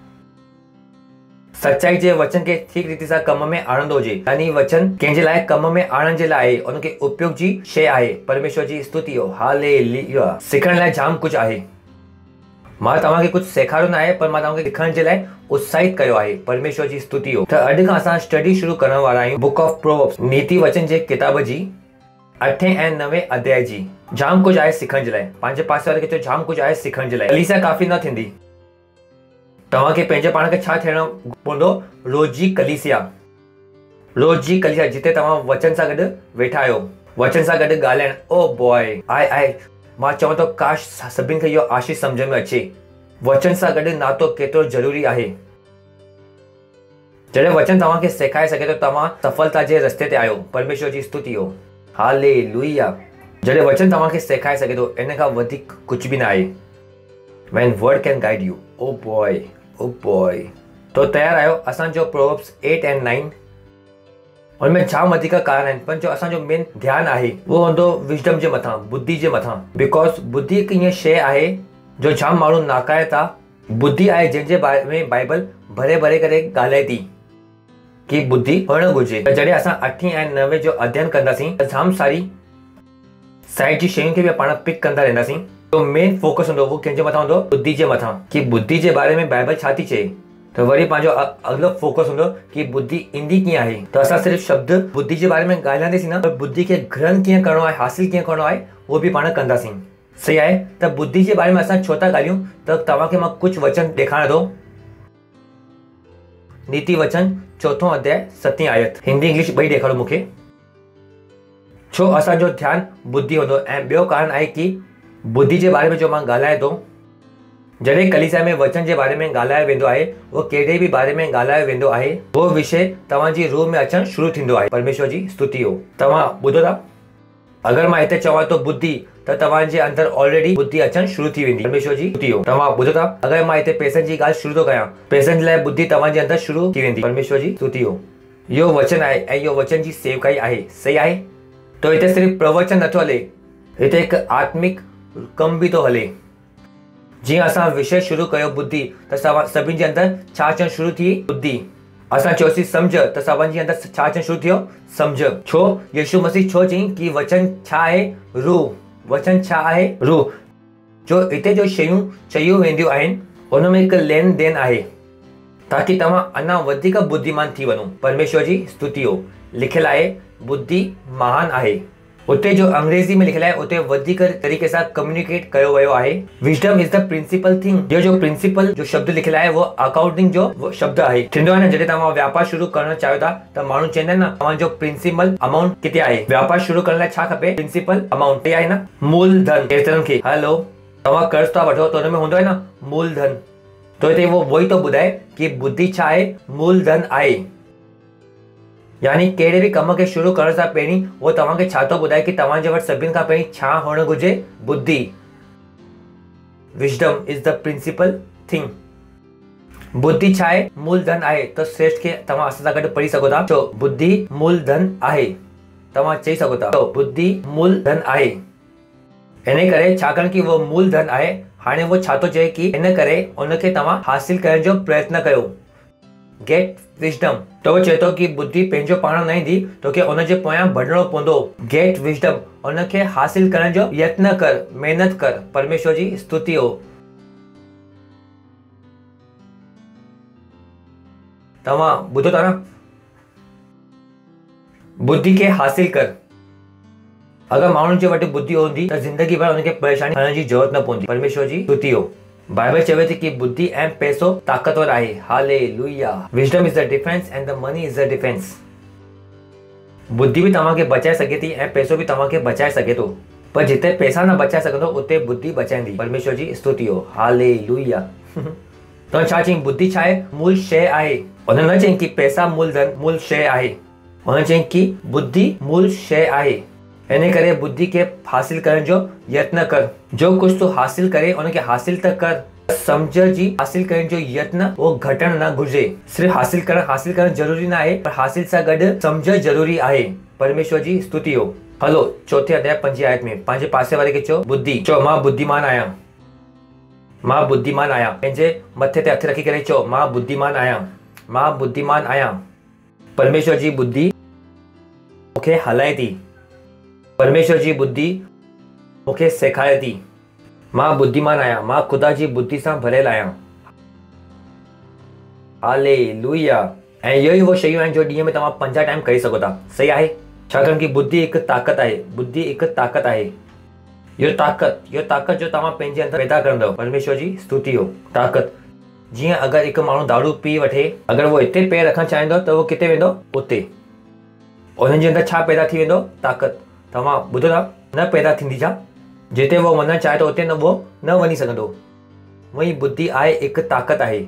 [SPEAKER 7] सच्चाई जे वचन खे ठीक रीति सां कम में आणंदो हुजे, यानी वचन कंहिंजे लाइ कम में आणण जे लाइ आहे, उनखे उपयोग जी शइ आहे। परमेश्वर जी स्तुति हो। हालेलुया। सिखण लाइ जाम कुझु आहे। मां तव्हांखे कुझु सेखारियो न आहे, पर मां तव्हांखे लिखण जे लाइ उत्साहित कयो आहे। परमेश्वर जी स्तुति हो। त अॼु खां असां स्टडी शुरू करण वारा आहियूं बुक ऑफ प्रोवर्ब्स, नीति वचन जे किताब जी 8 ऐं 9 अध्याय जी। जाम कुझु आहे सिखण जे लाइ। पंहिंजे पासे वारे खे चओ जाम कुझु आहे सिखण जे लाइ। कलीसिया काफ़ी न थींदी। तव्हांखे पंहिंजे पाण खे छा थियणो पवंदो? रोज़ जी कलीसिया। जिते तव्हां वचन सां गॾु वेठा आहियो, वचन सां गॾु ॻाल्हाइण। ओ बॉय, मां चवां थो काश सभिनि खे इहो आशीष सम्झ में अचे। वचन सां गॾु नातो केतिरो ज़रूरी आहे। जॾहिं वचन तव्हांखे सेखारे सघे थो, तव्हां सफलता जे रस्ते ते आहियो। परमेश्वर जी स्तुति हो। हालेलुया। जॾहिं वचन तव्हांखे सेखारे सघे थो, इन खां वधीक कुझु बि न आहे। When word can guide you, oh boy, oh boy। तो तयार आहियो असांजो प्रोवर्ब्स 8 ऐं 9। उनमें जाम वधीक कारण आहिनि, पर जो असांजो मेन ध्यानु आहे उहो हूंदो विजडम जे मथां, बुद्धि जे मथां। बिकॉज़ बुद्धि हिकु ईअं शइ आहे जो जाम माण्हू नाकारे था। बुद्धि आहे जंहिंजे बारे में बाइबल भरे भरे करे ॻाल्हाए थी कि बुद्धि हुअणु घुरिजे। जॾहिं असां 8 ऐं 9 जो अध्ययन कंदासीं त जाम सारी साइड जी शयुनि खे बि पाण पिक कंदा रहंदासीं। तो मेन फोकस हूंदो उहो कंहिंजे मथां हूंदो, बुद्धि जे मथां, कि बुद्धि जे बारे में बाइबल छा थी चए। तो वरी पंहिंजो अगलो फोकस हूंदो कि बुद्धि ईंदी कीअं आहे। त असां सिर्फ़ु शब्द बुद्धि जे बारे में ॻाल्हाईंदासीं न, पर बुद्धि खे ग्रहण कीअं करणो आहे, हासिल कीअं करणो आहे, उहो बि पाण कंदासीं। सही आहे। त बुद्धि जे बारे में असां छो था ॻाल्हायूं, त तव्हांखे मां कुझु वचन ॾेखारियां थो। नीति वचन 4 अध्याय 7 आयत, हिंदी इंग्लिश ॿई ॾेखारो मूंखे। छो असांजो ध्यानु बुद्धि हूंदो, ऐं ॿियो कारण आहे कि बुद्धि जे बारे में जो मां ॻाल्हायां थो, जॾहिं कलीसिया में वचन जे बारे में ॻाल्हायो वेंदो आहे, उहो कहिड़े बि बारे में ॻाल्हायो वेंदो आहे, उहो विषय तव्हांजी रूह में अचणु शुरू थींदो आहे। परमेश्वर जी स्तुति हो। तव्हां ॿुधो था, अगरि मां हिते चवां थो बुद्धि, त तव्हांजे अंदरि ऑलरेडी बुद्धि अचणु शुरू थी वेंदी। परमेश्वर जी स्तुति हो। तव्हां ॿुधो था, अगरि मां हिते पैसनि जी ॻाल्हि शुरू थो कयां, पैसनि लाइ बुद्धि तव्हांजे अंदरि शुरू थी वेंदी। परमेश्वर जी स्तुति हो। इहो वचन आहे ऐं इहो वचन जी सेवकाई आहे। सही आहे। तो हिते सिर्फ़ु प्रवचन नथो हले, हिते हिकु आत्मिक कम बि थो हले। जीअं असां विषय शुरू कयो बुद्धि, त सभिनि जे अंदरि छा अचणु शुरू थी, बुद्धि। असां चयोसीं सम्झ, त सभिनि जे अंदरि छा अचणु शुरू थियो, सम्झ। छो यीशु मसीह छो चईं कि वचन छा आहे, रूह। वचन छा आहे, रूह। जो हिते जो शयूं चयूं वेंदियूं आहिनि, उन में हिकु लेन देन आहे, ताकि तव्हां अञा वधीक बुद्धिमान थी वञो। परमेश्वर जी स्तुति हो। लिखियलु आहे बुद्धि महान आहे। उते जो अंग्रेजी में लिखियलु आहे, उते वधीक तरीक़े सां कम्युनिकेट कयो वियो आहे। Wisdom is the principal thing. जो प्रिंसिपल जो शब्द लिखियलु आहे, वो अकाउंटिंग जो शब्द आहे। थींदो आहे न, जॾहिं तव्हां वापार शुरू करणु चाहियो था, त माण्हू चवंदा आहिनि न, तव्हांजो प्रिंसिपल अमाउंट किथे आहे। वापार शुरू करण लाइ छा खपे, प्रिंसिपल अमाउंट आहे न, मूलधन। केतिरनि खे हलो तव्हां कर्ज़ था वठो, त हुन में हूंदो आहे न मूलधन। तो हिते वो ई थो ॿुधाए कि बुद्धि छा आहे, मूलधन आहे। यानी कहिड़े बि कम खे शुरू करण सां पहिरीं उहो तव्हांखे छा थो ॿुधाए कि तव्हांजे वटि सभिनि खां पहिरीं छा हुअणु घुरिजे, बुद्धि। Wisdom is the principal thing. बुद्धि छा आहे, मूलधन आहे। त श्रेष्ठ खे तव्हां असां सां गॾु पढ़ी सघो था। चो बुद्धि मूलधन आहे। तव्हां चई सघो था बुद्धि मूलधन आहे। इन करे छाकाणि कि उहो मूलधन आहे, हाणे उहो छा थो चए कि इन करे उनखे तव्हां हासिल करण जो प्रयत्न कयो। Get wisdom. तो वो चए थो कि बुद्धि पंहिंजो पाण न ईंदी, तोखे उनजे पोयां भॼणो पवंदो। गेट विजडम, उनखे हासिल करण जो यत्न कर, महिनत कर। परमेश्वर जी स्तुति हो। तव्हां ॿुधो था न, बुद्धि खे हासिल कर। अगरि माण्हुनि जे वटि बुद्धि हूंदी त ज़िंदगी भर उनखे परेशानी खणण जी ज़रूरत न पवंदी। परमेश्वर जी स्तुति हो। बाइबल चवे थी कि बुद्धि ऐं पैसो ताक़तवर आहे। Hallelujah. Wisdom is the defence and the money is the defence. बुद्धि भी तव्हांखे बचाए सघे थी ऐं पैसो भी तव्हांखे बचाए सघे थो, पर जिते पैसा न बचाए सघंदो उते बुद्धि बचाईंदी। परमेश्वर जी स्तुति हो। हालेलुया। तो छा चईं, बुद्धि छा आहे, मूल शइ आहे। उन न चईं कि पैसा मूलधन मूल शइ आहे, उन चईं कि बुद्धि मूल शइ आहे। इन करे बुद्धि के हासिल करण जो यत्न कर। जो कुछ तू हासिल करे उनके हासिल त कर। समझ जी हासिल करण जो यत्न वो घटण न घुर्जे। सिर्फ हासिल करण जरूरी ना आहे, पर हासिल सां गॾु समझ जरूरी आहे। परमेश्वर जी स्तुति हो। हलो 4 अध्याय 5 आयत में पंहिंजे पासे वारे खे चओ बुद्धि। चओ मां बुद्धिमान आहियां, मां बुद्धिमान आहियां। पंहिंजे मथे ते हथ रखी करे चओ मां बुद्धिमान आहियां, मां बुद्धिमान आहियां। परमेश्वर जी बुद्धि मूंखे हलाए थी। परमेश्वर जी बुद्धि मूंखे सेखारे थी। मां बुद्धिमान आहियां, मां ख़ुदा जी बुद्धि सां भरियल आहियां। हालेलुया। ऐं इहो ई उहो शयूं आहिनि जो ॾींहं में तव्हां 5 टाइम करे सघो था। सही आहे, छाकाणि कि बुद्धि हिकु ताक़त आहे। बुद्धि हिकु ताक़त आहे। इहो ताक़त जो तव्हां पंहिंजे अंदरि पैदा कंदव। परमेश्वर जी स्तुति हो। ताक़त जीअं अगरि हिकु माण्हू दारू पी वठे, अगरि उहो हिते पैर रखणु चाहींदो त उहो किथे वेंदो, उते। उन्हनि जे अंदरि छा पैदा थी वेंदो, ताक़त। तव्हां ॿुधो था, न पैदा थींदी छा, जिते उहो वञणु चाहे थो उते न उहो न वञी सघंदो। वही बुद्धि आहे, हिकु ताक़त आहे।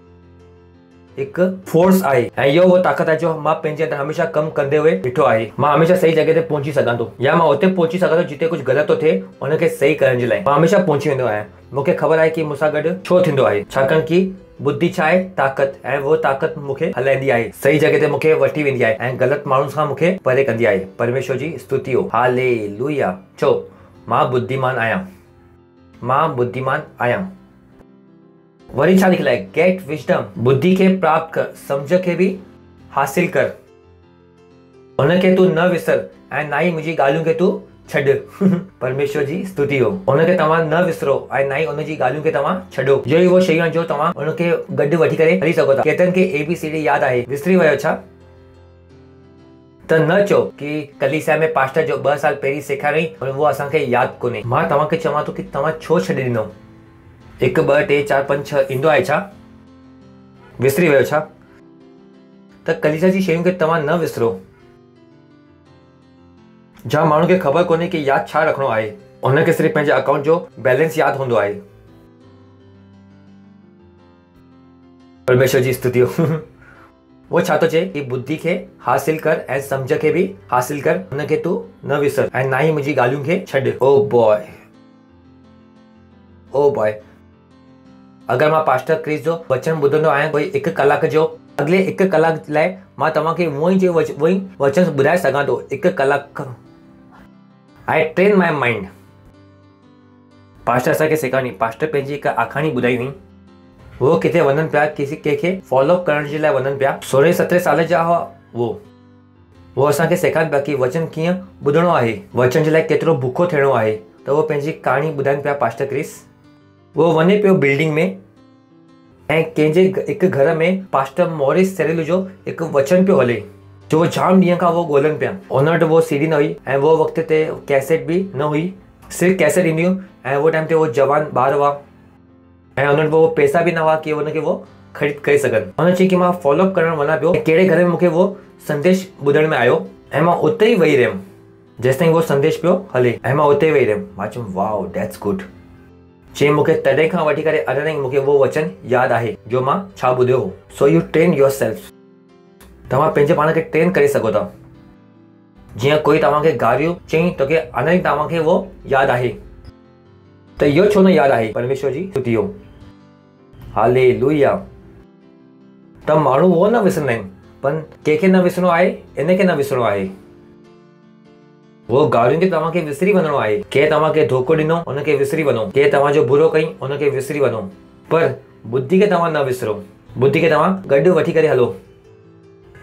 [SPEAKER 7] एक फोर्स आहे ऐं इहो उहो ताक़त आहे जो मां पंहिंजे अंदरि हमेशह कमु कंदे हुए ॾिठो आहे। मां हमेशा सही जॻह ते पहुची सघां थो या मां उते पहुची सघां थो जिते कुझु ग़लति थो थिए उनखे सही करण जे लाइ मां हमेशा पहुची वेंदो आहियां। मूंखे ख़बर आहे कि मूंसां गॾु छो थींदो आहे, छाकाणि कि बुद्धि छा आहे, ताक़त, ऐं वो ताक़त मूंखे हलाईंदी आहे, सही जॻह ते मूंखे वठी वेंदी आहे ऐं ग़लति माण्हुनि खां मूंखे परे कंदी आहे। परमेश्वर जी स्तुति हो, हालेलुया। चो मां बुद्धिमान आहियां, मां बुद्धिमान आहियां। वरी छा लिखियलु आहे, गेट विजडम, बुद्धि खे प्राप्त कर, सम्झ खे बि हासिल कर, उनखे तूं न विसर ऐं ना ई मुंहिंजी ॻाल्हियुनि खे तूं छॾ। परमेश्वर जी स्तुति हो, उनखे तव्हां न विसरो ऐं ना ई उनजी ॻाल्हियुनि खे तव्हां छॾो। इहो ई उहो शयूं आहिनि जो तव्हां उनखे गॾु वठी करे हली सघो था। केतिरनि खे ABCD यादि आहे, विसरी वियो छा? त न चओ कि कलीसिया में पास्टर जो 2 साल पहिरीं सेखारियईं पर उहो असांखे यादि कोन्हे। मां तव्हांखे चवां थो कि तव्हां छो छॾे ॾिनो? 1 2 3 4 5 6 ईंदो आहे छा? विसरी वियो छा? त कलीसिया जी शयुनि खे तव्हां न विसरो। जाम माण्हुनि खे ख़बर कोन्हे कि यादि छा रखिणो आहे, उनखे सिर्फ़ु पंहिंजे अकाउंट जो बैलेंस यादि हूंदो आहे। परमेश्वर जी स्तुति हो। वो छा थो चए कि बुद्धि खे हासिल कर ऐं सम्झ खे बि हासिल कर, उनखे तूं न विसर ऐं ना ई मुंहिंजी ॻाल्हियुनि खे छॾ। ओ बॉय, ओ बॉय, अगरि मां पास्टर क्रिस जो वचन ॿुधंदो आहियां कोई 1 कलाक जो, अॻिले 1 कलाक लाइ मां तव्हांखे उहो ई वचन ॿुधाए सघां थो। 1 कलाक आई ट्रेन माई माइंड। पास्टर असांखे सेखारियो, पास्टर पंहिंजी हिकु आखाणी ॿुधाई हुई। वो किथे वञनि पिया, कंहिंखे फॉलो करण जे लाइ वञनि पिया, 16-17 साल जा हुआ वो असांखे सेखारनि पिया कि वचन कीअं ॿुधणो आहे, वचन जे लाइ केतिरो बुखो थियणो आहे। त वो पंहिंजी कहाणी ॿुधाइनि पिया पास्टर क्रिस। वो वञे पियो बिल्डिंग में ऐं कंहिंजे हिकु घर में पास्टर मॉरिस सेरेलू जो हिकु वचन पियो हले जो जाम ॾींहं खां वो ॻोल्हनि पिया। उन वटि वो CD न हुई ऐं वो वक़्त ते कैसेट बि न हुई, सिर्फ़ु कैसेट ईंदी हुयूं ऐं वो टाइम ते वो जवान ॿार हुआ ऐं उन्हनि वटि वो पैसा बि न हुआ कि उनखे वो ख़रीद करे सघनि। उन चई कि मां फॉलो करणु वञा पियो, कहिड़े घर में मूंखे वो संदेश ॿुधण में आयो ऐं मां उते ई वेही रहियुमि जेसिताईं वो संदेश पियो हले ऐं मां उते वेही रहियुमि। मां चयुमि वाओ दैट्स गुड। चई मूंखे तॾहिं खां वठी करे अॼु ताईं मूंखे वो वचन यादि आहे जो मां छा ॿुधियो हो। So you train your self, तव्हां पंहिंजे पाण खे ट्रेन करे सघो था। जीअं कोई तव्हांखे गारियो चई तोखे अञा ताईं तव्हांखे वो यादि आहे, त इहो छो न यादि आहे? परमेश्वर जी स्तुति हो, हालेलुया। त माण्हू वो न विसरंदा आहिनि, पर कंहिंखे न विसरणो आहे, इनखे न विसरणो आहे। वो गारियुनि खे तव्हांखे विसरी वञिणो आहे। के तव्हांखे धोखो ॾिनो उनखे विसरी वञो, के तव्हांजो बुरो कई उनखे विसरी वञो, पर बुद्धि खे तव्हां न विसरो। बुद्धि खे तव्हां गॾु वठी करे हलो।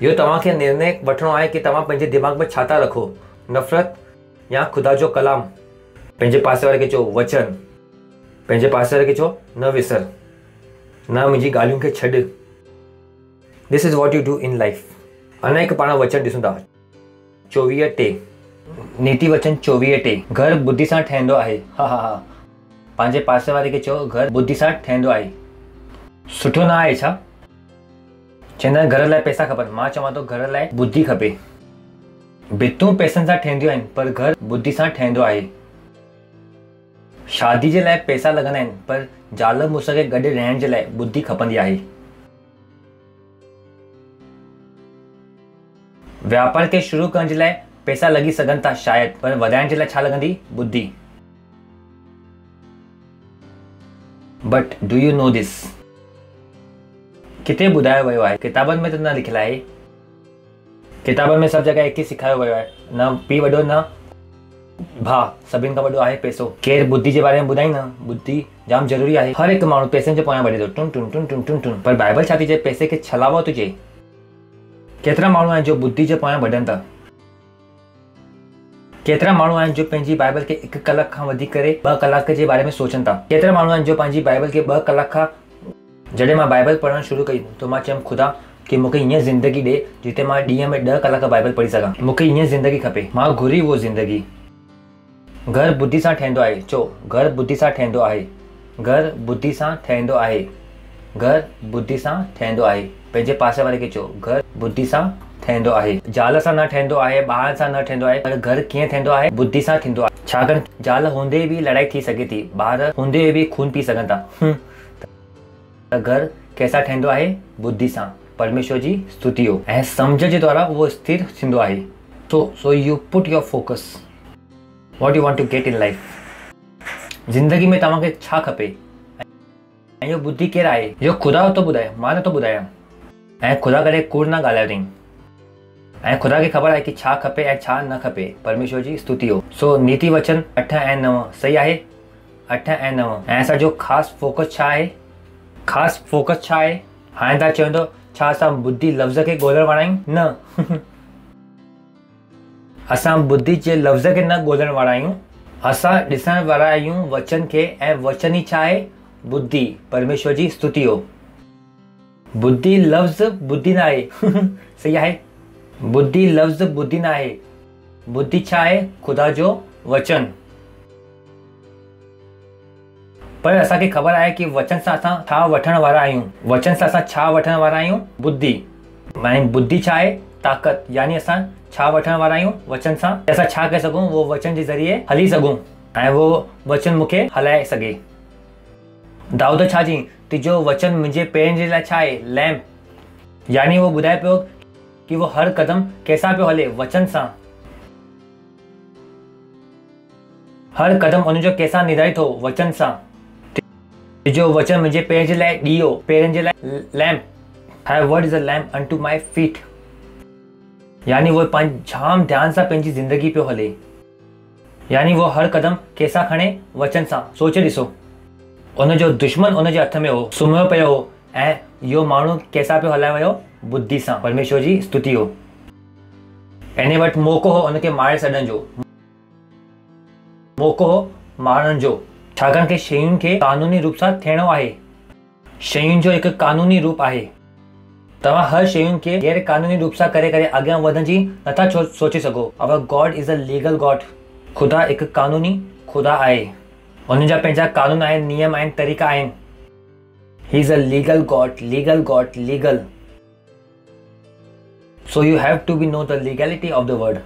[SPEAKER 7] इहो तव्हांखे निर्णय वठिणो आहे कि तव्हां पंहिंजे दिमाग़ में छा था रखो, नफ़रत या ख़ुदा जो कलाम। पंहिंजे पासे वारे खे चओ वचन, पंहिंजे पासे वारे खे चओ न विसर, न मुंहिंजी ॻाल्हियुनि खे छॾ। This is what you do in life. अञा हिकु पाण वचन ॾिसूं था, 24:3 नीति वचन 24:3, घर बुद्धि सां ठहंदो आहे। हा हा हा, पंहिंजे पासे वारे खे चओ घर बुद्धि सां ठहंदो आहे। सुठो न आहे छा? चवंदा आहिनि घर लाइ पैसा खपनि, मां चवां थो घर लाइ बुद्धि खपे। भितूं पैसनि सां ठहंदियूं आहिनि पर घर बुद्धि सां ठहंदो आहे। शादी जे लाइ पैसा लॻंदा आहिनि पर ज़ाल मुड़ुस खे गॾु रहण जे लाइ बुद्धि खपंदी आहे। व्यापार खे शुरू करण जे लाइ पैसा लॻी सघनि था शायदि, पर वधाइण जे लाइ छा लॻंदी? बुद्धि। But do you know this? किथे ॿुधायो वियो आहे? किताबनि में त न लिखियलु आहे। किताबनि में सभु जॻह हिकु ई सेखारियो वियो आहे, न पीउ वॾो न भाउ, सभिनि खां वॾो आहे पैसो। केरु बुद्धि जे बारे में ॿुधाई न, बुद्धि जाम ज़रूरी आहे। हर हिकु माण्हू पैसनि जे पोयां भॼे थो, टुन टुन टुन टुन टुन टुन, पर बाइबल छा थी चए? पैसे खे छलावो थो चए। केतिरा माण्हू आहिनि जो बुद्धि जे पोयां भॼनि था? केतिरा माण्हू आहिनि जो पंहिंजी बाइबल खे 1 कलाक खां वधीक करे 2 कलाक जे बारे में सोचनि था? केतिरा माण्हू आहिनि जो पंहिंजी बाइबल खे 2 कलाक खां, जॾहिं मां बाइबल पढ़णु शुरू कई त मां चयुमि ख़ुदा कि मूंखे हीअं ज़िंदगी ॾे जिते मां ॾींहं में 10 कलाक बाइबल पढ़ी सघां। मूंखे हीअं ज़िंदगी खपे, मां घुरी उहो ज़िंदगी। घर बुद्धि सां ठहंदो आहे। चओ घर बुद्धि सां ठहंदो आहे। घर बुद्धि सां ठहंदो आहे। घर बुद्धि सां ठहंदो आहे। पंहिंजे पासे वारे खे चओ घर बुद्धि सां ठहंदो आहे। ज़ाल सां न ठहंदो आहे, ॿार सां न ठहंदो आहे, पर घर कीअं ठहंदो आहे? बुद्धि सां थींदो आहे। छाकाणि ज़ाल हूंदे बि लड़ाई थी सघे थी, ॿार हूंदे बि खून पी सघनि था, त घर कैसा ठहंदो आहे? बुद्धि सां। परमेश्वर जी स्तुति हो। ऐं सम्झ जे द्वारा उहो स्थिर थींदो आहे। So you put your focus what you want to get in life. ज़िंदगी में तव्हांखे छा खपे ऐं इहो बुद्धि केरु आहे? इहो ख़ुदा थो ॿुधाए, मां नथो ॿुधायां। ऐं ख़ुदा करे कूड़ न ॻाल्हायो अथई। ऐं ख़ुदा खे ख़बर आहे कि छा खपे ऐं छा न खपे। परमेश्वर जी स्तुति हो। सो नीति वचन 8 ऐं 9 सही आहे। 8 ऐं 9 ऐं असांजो ख़ासि फोकस छा आहे? ख़ासि फोकस छा आहे? हाणे तव्हां चवंदो छा असां बुद्धि लफ़्ज़ खे ॻोल्हण वारा आहियूं? न असां बुद्धि जे लफ़्ज़ खे न ॻोल्हण वारा आहियूं। असां ॾिसण वारा आहियूं वचन खे। ऐं वचन ई छा आहे? बुद्धि। परमेश्वर जी स्तुति हो। बुद्धि लफ़्ज़ बुद्धि न आहे। सही आहे। बुद्धि लफ़्ज़ बुद्धि न आहे। बुद्धि छा आहे? ख़ुदा जो वचन। पर असांखे ख़बर आहे कि वचन सां असां छा वठण वारा आहियूं। वचन सां असां छा वठण वारा आहियूं? बुद्धि। ऐं बुद्धि छा आहे? ताक़त। यानी असां छा वठण वारा आहियूं? वचन सां असां छा करे सघूं? वो वचन जे ज़रिए हली सघूं ऐं वो वचन मूंखे हलाए सघे। दाऊद छा चई? तुंहिंजो वचन मुंहिंजे पेरनि जे लाइ छा आहे? लैम्प। यानी वो ॿुधाए पियो कि वो हर कदम कैसा पियो हले? वचन सां। हर कदम उनजो कैसा निर्धारित हो? वचन सां। तुंहिंजो वचन मुंहिंजे पेरनि जे लाइ ॾीओ, पेरनि जे लाइ lamp. Thy word is a lamp unto my feet। यानी वो जाम ध्यान सां पंहिंजी ज़िंदगी पियो हले। यानी वो हर कदम कैसा खणे? वचन सां। सोचे ॾिसो, उनजो दुश्मन उनजे हथ में हो, सुम्हियो पियो हो ऐं इहो माण्हू कैसा पियो हलाए वियो? बुद्धि सां। परमेश्वर जी स्तुति हो। इन वटि मौक़ो हो उनखे मारे छॾण जो। मौक़ो हो मारण जो। छाकाणि कि शयुनि खे कानूनी रूप सां थियणो आहे। शयुनि जो हिकु कानूनी रूप आहे। तव्हां हर शयुनि खे गैर कानूनी रूप सां करे अॻियां वधण जी नथा सोचे सघो। Our God is a legal God. ख़ुदा हिकु कानूनी ख़ुदा आहे। उनजा पंहिंजा कानून आहिनि, नियम आहिनि, तरीक़ा आहिनि। He is a legal God. Legal God. Legal. So you have to be know the legality of the word.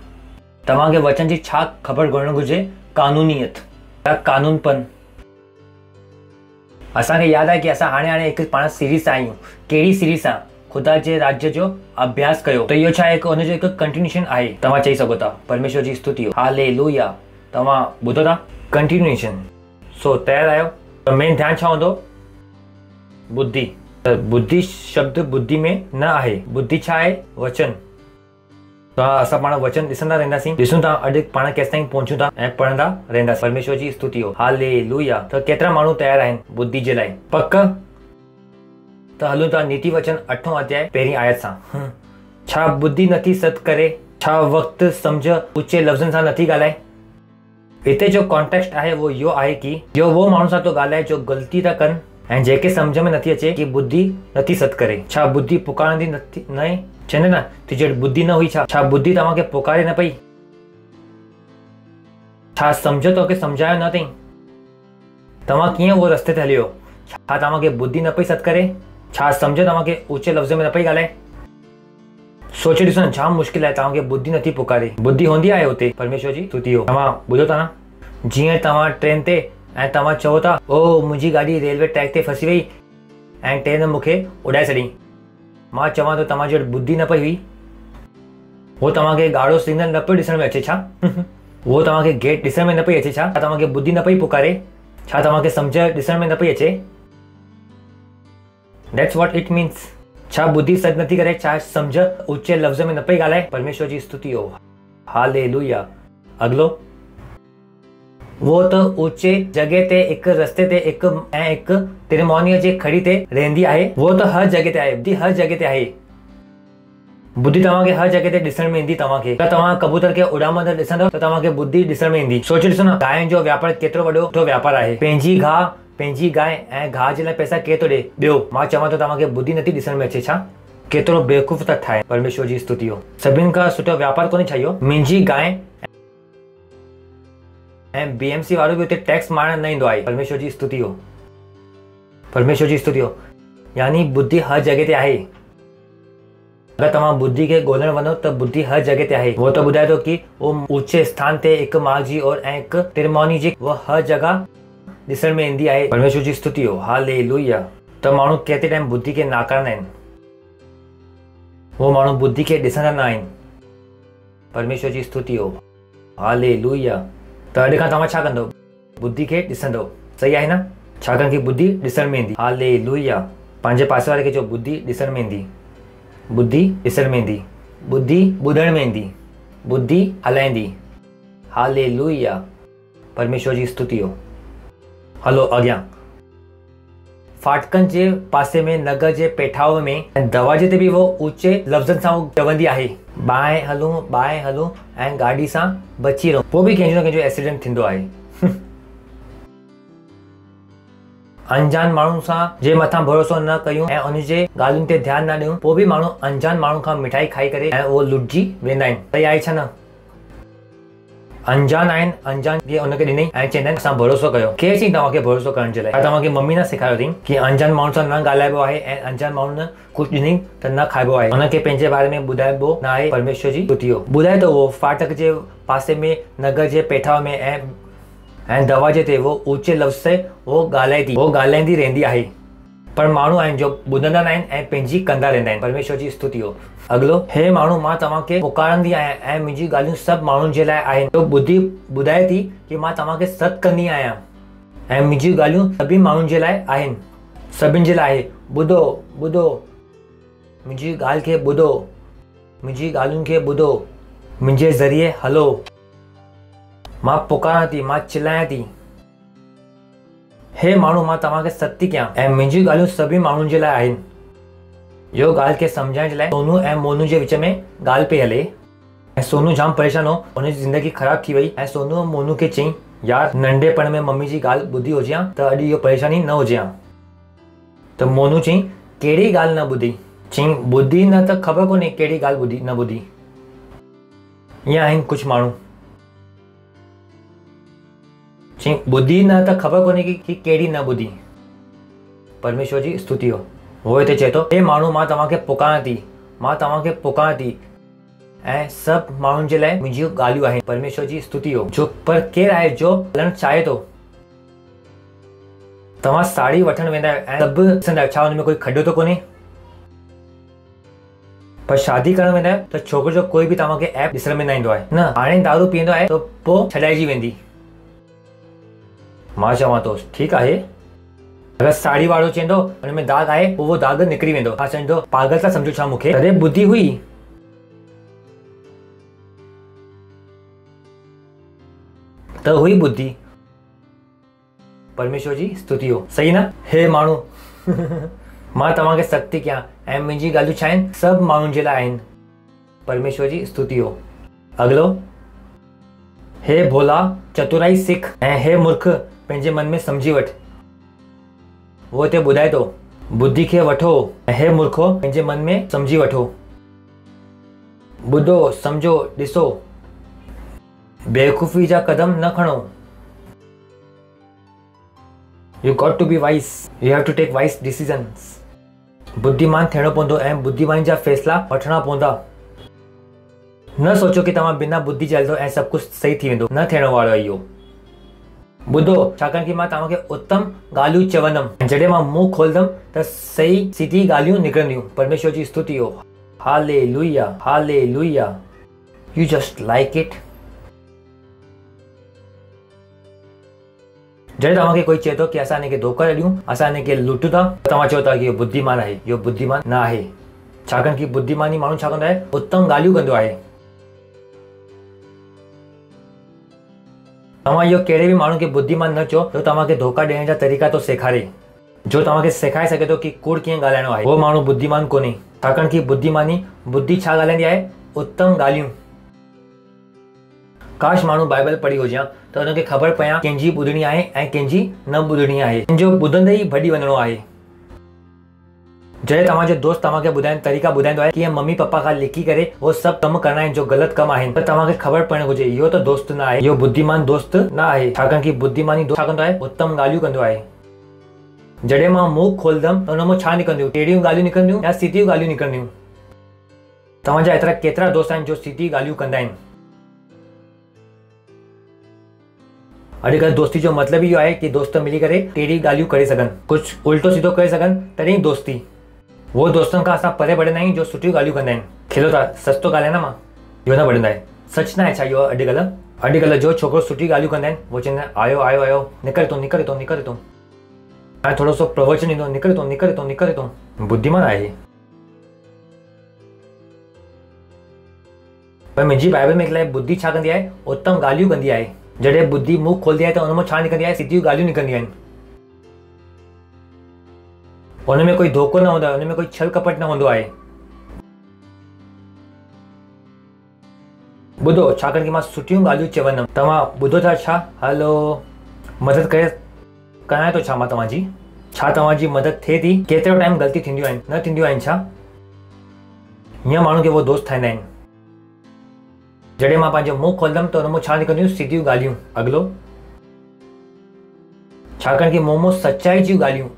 [SPEAKER 7] तव्हांखे वचन जी छा ख़बर हुअणु घुरिजे? कानूनीयत या कानूनपन। असांखे यादि आहे कि असां हाणे हिकु पाण सीरीज़ आहियूं। कहिड़ी सीरीज़ आहे? ख़ुदा जे राज्य जो अभ्यास कयो। त इहो छा आहे? उनजो हिकु कंटिन्यूएशन आहे। तव्हां चई सघो था परमेश्वर जी स्तुति हो। हालेलुया। तव्हां ॿुधो था? कंटिन्यूएशन। सो तयार आहियो? त मेन ध्यानु छा हूंदो? बुद्धि। त बुद्धि शब्द बुद्धि में न आहे। बुद्धि छा आहे? वचन। त असां पाण वचन ॾिसंदा रहंदासीं। ॾिसूं था अॼु पाण केसि ताईं पहुचूं था ऐं पढ़ंदा रहंदासीं। परमेश्वर जी स्तुति हो। हालेलुया। त केतिरा माण्हू तयार आहिनि बुद्धि जे लाइ? पक? त हलूं था नीति वचन 8 अध्याय पहिरीं आयत सां। छा बुद्धि नथी सद करे? छा वक़्तु सम्झ ऊचे लफ़्ज़नि सां नथी ॻाल्हाए? हिते जो कॉन्टेक्स्ट आहे वो इहो आहे कि इहो वो माण्हू सां थो ॻाल्हाए जो ग़लती था कनि ऐं जेके सम्झ में नथी अचे कि बुद्धि नथी सद करे। छा बुद्धि पुकारंदी नथी न आहे? चवंदे न तुंहिंजी बुद्धि न हुई छा? छा बुद्धि तव्हांखे पुकारे न पई? छा सम्झ तोखे सम्झायो न अथई? तव्हां कीअं उहो रस्ते ते हलियो? छा तव्हांखे बुद्धि न पई सद करे? छा सम्झ तव्हांखे ऊचे लफ़्ज़ में न पई ॻाल्हाए? सोचे ॾिसो न, जाम मुश्किल आहे। तव्हांखे बुद्धि नथी पुकारे। बुद्धि हूंदी आहे हुते। परमेश्वर जी स्तुति हो। तव्हां ॿुधो था न? जीअं तव्हां ट्रेन ते ऐं तव्हां चओ था ओ मुंहिंजी गाॾी रेलवे ट्रैक ते फसी वई ऐं ट्रेन मूंखे उॾाए छॾी। मां चवां थो तव्हांजी वटि बुद्धि न पई हुई। उहो तव्हांखे ॻाढ़ो सिग्नल न पियो ॾिसण में अचे छा? उहो तव्हांखे गेट ॾिसण में न पई अचे छा? तव्हांखे बुद्धि न पई पुकारे? छा तव्हांखे सम्झ ॾिसण में न पई अचे? That's what it means। छा बुद्धि सद नथी करे? छा सम्झ ऊचे लफ़्ज़ में न पई ॻाल्हाए? परमेश्वर जी स्तुति हो। हालेलुया। अगलो, वो त ऊचे जॻह ते हिकु रस्ते ते हिकु तिरमोनीअ जे खड़ी ते रहंदी आहे। वो त हर जॻह ते आहे। बुद्धि हर जॻह ते आहे। बुद्धि तव्हांखे हर जॻह ते ॾिसण में ईंदी। तव्हांखे तव्हां कबूतर खे उॾामंदड़ ॾिसंदव त तव्हांखे बुद्धि ॾिसण में ईंदी। सोचे ॾिसो न, गांइ जो वापार केतिरो वॾो वापार आहे। पंहिंजी गांइ ऐं गाह जे लाइ पैसा केरु थो ॾे? ॿियो। मां चवां थो तव्हांखे बुद्धि नथी ॾिसण में अचे छा? केतिरो बेवकूफ़ था ठाहे। परमेश्वर जी स्तुति हो। सभिनि खां सुठो वापार कोन्हे छा इहो? मुंहिंजी गांइ ऐं BMC वारो बि हुते टैक्स मारण न ईंदो आहे। परमेश्वर जी स्तुति हो। परमेश्वर जी स्तुति हो। यानी बुद्धि हर जॻह ते आहे। अगरि तव्हां बुद्धि खे ॻोल्हण वञो त बुद्धि हर जॻह ते आहे। वो त ॿुधाए थो कि उहो ऊचे स्थान ते हिकु माग जी और ऐं हिकु तिरमोनी जी वो हर जॻह ॾिसण में ईंदी आहे। परमेश्वर जी स्तुति हो। हालेलुया। त माण्हू केतिरे टाइम बुद्धि खे नाकारंदा आहिनि, उहो माण्हू बुद्धि खे ॾिसंदा न आहिनि। परमेश्वर जी स्तुति हो, हालेलुया। त अॼु खां तव्हां छा कंदो? बुद्धि खे ॾिसंदो, सही आहे न? छाकाणि कि बुद्धि ॾिसण में ईंदी। हालेलुया। पंहिंजे पासे वारे खे चओ बुद्धि ॾिसण में ईंदी, बुद्धि ॾिसण में ईंदी, बुद्धि ॿुधण में ईंदी, बुद्धि हलाईंदी। हालेलुया। परमेश्वर जी स्तुति हो। हलो अॻियां। फाटकनि जे पासे में नगर जे पेठाव में ऐं दरवाजे ते बि वो ऊचे लफ़्ज़नि सां चवंदी आहे, ॿाहिरि हलूं ऐं गाॾी सां बची रहूं। पोइ बि कंहिंजो न कंहिंजो एक्सीडेंट थींदो आहे। अनजान माण्हू सां जे मथां भरोसो न कयूं ऐं उनजे ॻाल्हियुनि ते ध्यानु न ॾियूं, पोइ बि माण्हू अनजान माण्हू खां मिठाई खाई करे ऐं उहो लुटिजी वेंदा आहिनि। सही आहे छा न? अनजान आहिनि, अनजान खे उनखे ॾिनई ऐं चवंदा आहिनि असां भरोसो कयो। केरु चई तव्हांखे भरोसो करण जे लाइ? छा तव्हांखे मम्मी न सेखारियो अथई कि अनजान माण्हू सां न ॻाल्हाइबो आहे ऐं अनजान माण्हू न कुझु ॾिनई त न खाइबो आहे, उनखे पंहिंजे बारे में ॿुधाइबो न आहे? परमेश्वर जी स्तुति हो। ॿुधाए थो उहो फाटक जे पासे में नगर जे पेठाव में ऐं दरवाजे ते वो ऊचे लफ़्ज़ से वो ॻाल्हाईंदी रहंदी आहे, पर माण्हू आहिनि जो ॿुधंदा न आहिनि ऐं पंहिंजी कंदा रहंदा आहिनि। परमेश्वर जी स्तुति हो। अॻिलो, हे माण्हू मां तव्हांखे पुकारंदी आहियां ऐं मुंहिंजी ॻाल्हियूं सभु माण्हुनि जे लाइ आहिनि। तो बुद्धि ॿुधाए थी कि मां तव्हांखे सॾु कंदी आहियां ऐं मुंहिंजी ॻाल्हियूं सभी माण्हुनि जे लाइ आहिनि, सभिनि जे लाइ आहे। ॿुधो मुंहिंजी ॻाल्हि खे ॿुधो, मुंहिंजी ॻाल्हियुनि खे ॿुधो, मुंहिंजे ज़रिए हलो। मां पुकारां थी, मां चिल्लायां थी, हे माण्हू मां तव्हांखे सॾु थी कयां ऐं मुंहिंजी ॻाल्हियूं सभी माण्हुनि जे लाइ आहिनि। इहो ॻाल्हि खे सम्झाइण जे लाइ सोनू ऐं मोनू जे विच में ॻाल्हि पई हले ऐं सोनू जाम परेशान हो, हुनजी ज़िंदगी ख़राब थी वई ऐं सोनू मोनू खे चई, यार नंढेपण में मम्मी जी ॻाल्हि ॿुधी हुजे हा त अॼु इहो परेशानी न हुजे हा। त मोनू चई, कहिड़ी ॻाल्हि न ॿुधी? चई, ॿुधी न त ख़बर कोन्हे कहिड़ी ॻाल्हि ॿुधी न ॿुधी। ईअं आहिनि कुझु माण्हू। चई, ॿुधी न त ख़बर कोन्हे कि कहिड़ी न ॿुधी। परमेश्वर जी स्तुति हो। वो हिते चए थो, हे माण्हू मां तव्हांखे पुकारां थी ऐं सभु माण्हुनि जे लाइ मुंहिंजियूं ॻाल्हियूं आहिनि। परमेश्वर जी स्तुति हो। जो पर केरु आहे जो हलणु चाहे थो? तव्हां साड़ी वठणु वेंदा आहियो ऐं सभु ॾिसंदा आहियो, छा हुन में कोई खॾो त कोन्हे? पर शादी करणु वेंदा आहियो त छोकिरो जो कोई बि तव्हांखे ऐप ॾिसण में न ईंदो आहे। न हाणे दारू पीअंदो आहे त पोइ छॾाइजी वेंदी। मां चवां थो ठीकु आहे, अगरि साड़ी वारो चवंदो हुन में दाग आहे, पोइ उहो दाग निकिरी वेंदो, मां चवंदो पागल था सम्झो छा मूंखे? तॾहिं बुद्धि हुई। त हुई बुद्धि। परमेश्वर जी स्तुति हो। सही न? हे माण्हू मां तव्हांखे सॾु थी कयां ऐं मुंहिंजी ॻाल्हियूं छा आहिनि? सभु माण्हुनि जे लाइ आहिनि। परमेश्वर जी स्तुति हो। अॻिलो, हे भोला चतुराई सिख ऐं हे मूर्ख पंहिंजे मन में सम्झी वठ। वो हिते ॿुधाए थो, बुद्धि खे वठो ऐं हे मूर्खो पंहिंजे मन में सम्झी वठो। ॿुधो, सम्झो, ॾिसो, बेवकूफ़ी जा कदम न खणो। You got to be wise. You have to take wise decisions. बुद्धिमान थियणो पवंदो ऐं बुद्धिमानी जा फ़ैसिला वठणा पवंदा। न सोचो कि तव्हां बिना बुद्धि जे हलंदो ऐं सभु कुझु सही थी वेंदो। न थियण वारो आहे इहो। ॿुधो, छाकाणि कि मां तव्हांखे उत्तम ॻाल्हियूं चवंदमि। जॾहिं मां मुंहुं खोलंदमि त सही सीधी ॻाल्हियूं निकिरंदियूं। परमेश्वर जी स्तुति हो। Hallelujah, hallelujah. You just like it. जॾहिं तव्हांखे कोई चए थो कि असां हिनखे धोखा ॾियूं, असां हिनखे लूटूं था, तव्हां चओ था कि इहो बुद्धिमान आहे। इहो बुद्धिमान न आहे। छाकाणि कि बुद्धिमानी माण्हू छा कंदो आहे? उत्तम ॻाल्हियूं कंदो आहे। तव्हां इहो कहिड़े बि माण्हू खे बुद्धिमान न चओ जो तव्हांखे धोखा ॾियण जा तरीक़ा थो सेखारे, जो तव्हांखे सेखारे सघे थो कि कूड़ कीअं ॻाल्हाइणो आहे। उहो माण्हू बुद्धिमान कोन्हे। छाकाणि कि बुद्धिमानी बुद्धि छा ॻाल्हाईंदी आहे? उत्तम ॻाल्हियूं। काश माण्हू बाइबल पढ़ी हुजे हा त हुनखे ख़बर पया कंहिंजी ॿुधणी आहे ऐं कंहिंजी न ॿुधणी आहे। कंहिंजो ॿुधंदे ई भॼी वञिणो आहे। जॾहिं तव्हांजो दोस्त तव्हांखे तरीक़ा ॿुधाईंदो आहे कि मम्मी पप्पा खां लिखी करे उहो सभु कम करणा आहिनि जो ग़लति कम आहिनि, त तव्हांखे ख़बर पवणु घुरिजे इहो त दोस्त न आहे, इहो बुद्धिमान दोस्त न आहे। छाकाणि कि बुद्धिमानी दोस्त छा कंदो आहे? उत्तम ॻाल्हियूं कंदो आहे। जॾहिं मां मुंहुं खोलंदमि त हुन मां छा निकिरंदियूं? टेढ़ियूं ॻाल्हियूं निकिरंदियूं या सीधियूं ॻाल्हियूं निकिरंदियूं? तव्हांजा एतिरा केतिरा दोस्त आहिनि जो सीधी ॻाल्हियूं कंदा आहिनि? अॼुकल्ह दोस्ती जो मतिलबु इहो आहे कि दोस्त मिली करे टेढ़ी ॻाल्हियूं करे सघनि, कुझु उल्टो सीधो करे सघनि, तॾहिं दोस्ती। वो दोस्तनि खां असां परे भॼंदा आहियूं जो सुठियूं ॻाल्हियूं कंदा आहिनि। खिलो था, सच थो ॻाल्हायां न मां, इहो न भॼंदा आहिनि। सच न आहे छा इहो? अॼुकल्ह जो छोकिरो सुठी ॻाल्हियूं कंदा आहिनि वो चवंदा आहिनि आयो आयो आयो, निकिरे थो हाणे थोरो सो प्रवचन ईंदो, निकिरे थो। बुद्धिमान आहे। पर मुंहिंजी बाइबल में लिखियलु आहे बुद्धि छा कंदी आहे? उत्तम ॻाल्हियूं कंदी आहे। जॾहिं बुद्धि मुंहुं खोलंदी आहे त उन मां छा निकिरंदी आहे? सिधियूं ॻाल्हियूं निकिरंदियूं आहिनि। उन में कोई धोखो न हूंदो आहे, उन में कोई छल कपट न हूंदो आहे। ॿुधो, छाकाणि कि मां सुठियूं ॻाल्हियूं चवंदुमि। तव्हां ॿुधो था छा? हलो, मदद करायां थो छा मां तव्हांजी? छा तव्हांजी मदद थिए थी? केतिरो टाइम ग़लती थींदियूं आहिनि, न थींदियूं आहिनि छा? हीअं माण्हू खे वो दोस्त ठाहींदा आहिनि। जॾहिं मां पंहिंजो मुंहुं खोलंदुमि त उन मां छा निकिरंदियूं? सिधियूं ॻाल्हियूं। अॻिलो, छाकाणि कि मूं मां सचाई जूं ॻाल्हियूं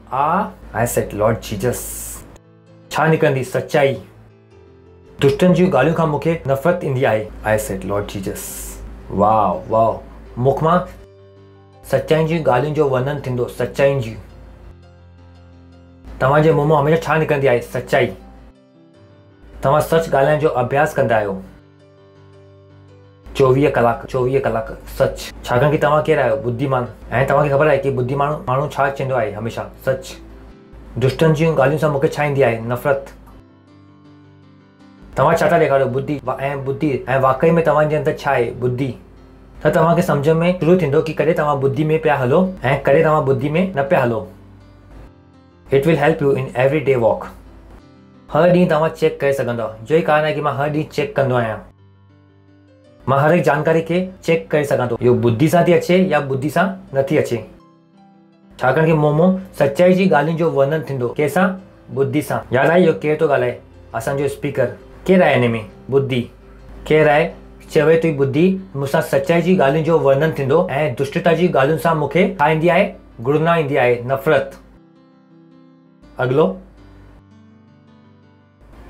[SPEAKER 7] आई सेड लॉर्ड जीसस। छा निकिरंदी? सचाई। दुष्टनि जूं ॻाल्हियूं खां मूंखे नफ़रत ईंदी आहे। I said Lord Jesus. वाह, मुख मां सचाई जूं ॻाल्हियुनि जो वर्णन थींदो। सचाई जूं। तव्हांजे मुंहुं मां हमेशह छा निकिरंदी आहे? सचाई। तव्हां सच ॻाल्हाइण जो अभ्यास कंदा आहियो 24 कलाक सच। छाकाणि कि तव्हां केरु आहियो? बुद्धिमान। ऐं तव्हांखे ख़बर आहे कि बुद्धिमान माण्हू छा चवंदो आहे? हमेशह सच। दुष्टनि जूं ॻाल्हियुनि सां मूंखे छा ईंदी आहे? नफ़रत। तव्हां छा था ॾेखारियो? बुद्धि। ऐं वाक़ई में तव्हांजे अंदरि छा आहे? बुद्धि। त तव्हांखे सम्झ में शुरू थींदो कि कॾहिं तव्हां बुद्धि में पिया हलो ऐं कॾहिं तव्हां बुद्धि में न पिया हलो। It will help you in every day walk. हर ॾींहुं तव्हां चेक करे सघंदव। जो ई कारण आहे कि मां हर ॾींहुं चेक कंदो आहियां। मां हर हिकु जानकारी खे चेक करे सघां थो, इहो बुद्धि सां थी अचे या बुद्धि सां नथी अचे। छाकाणि कि मूं मां सचाई जी ॻाल्हियुनि जो वर्णन थींदो। कंहिंसां? बुद्धि सां। यादि आहे इहो केरु थो ॻाल्हाए? असांजो स्पीकर। केरु आहे हिन में? बुद्धि। केरु आहे? चवे थी बुद्धि मूंसां सचाई जी ॻाल्हियुनि जो वर्णन थींदो ऐं दुष्टता जी ॻाल्हियुनि सां मूंखे छा ईंदी आहे? घृणा ईंदी आहे, नफ़रत। अॻिलो,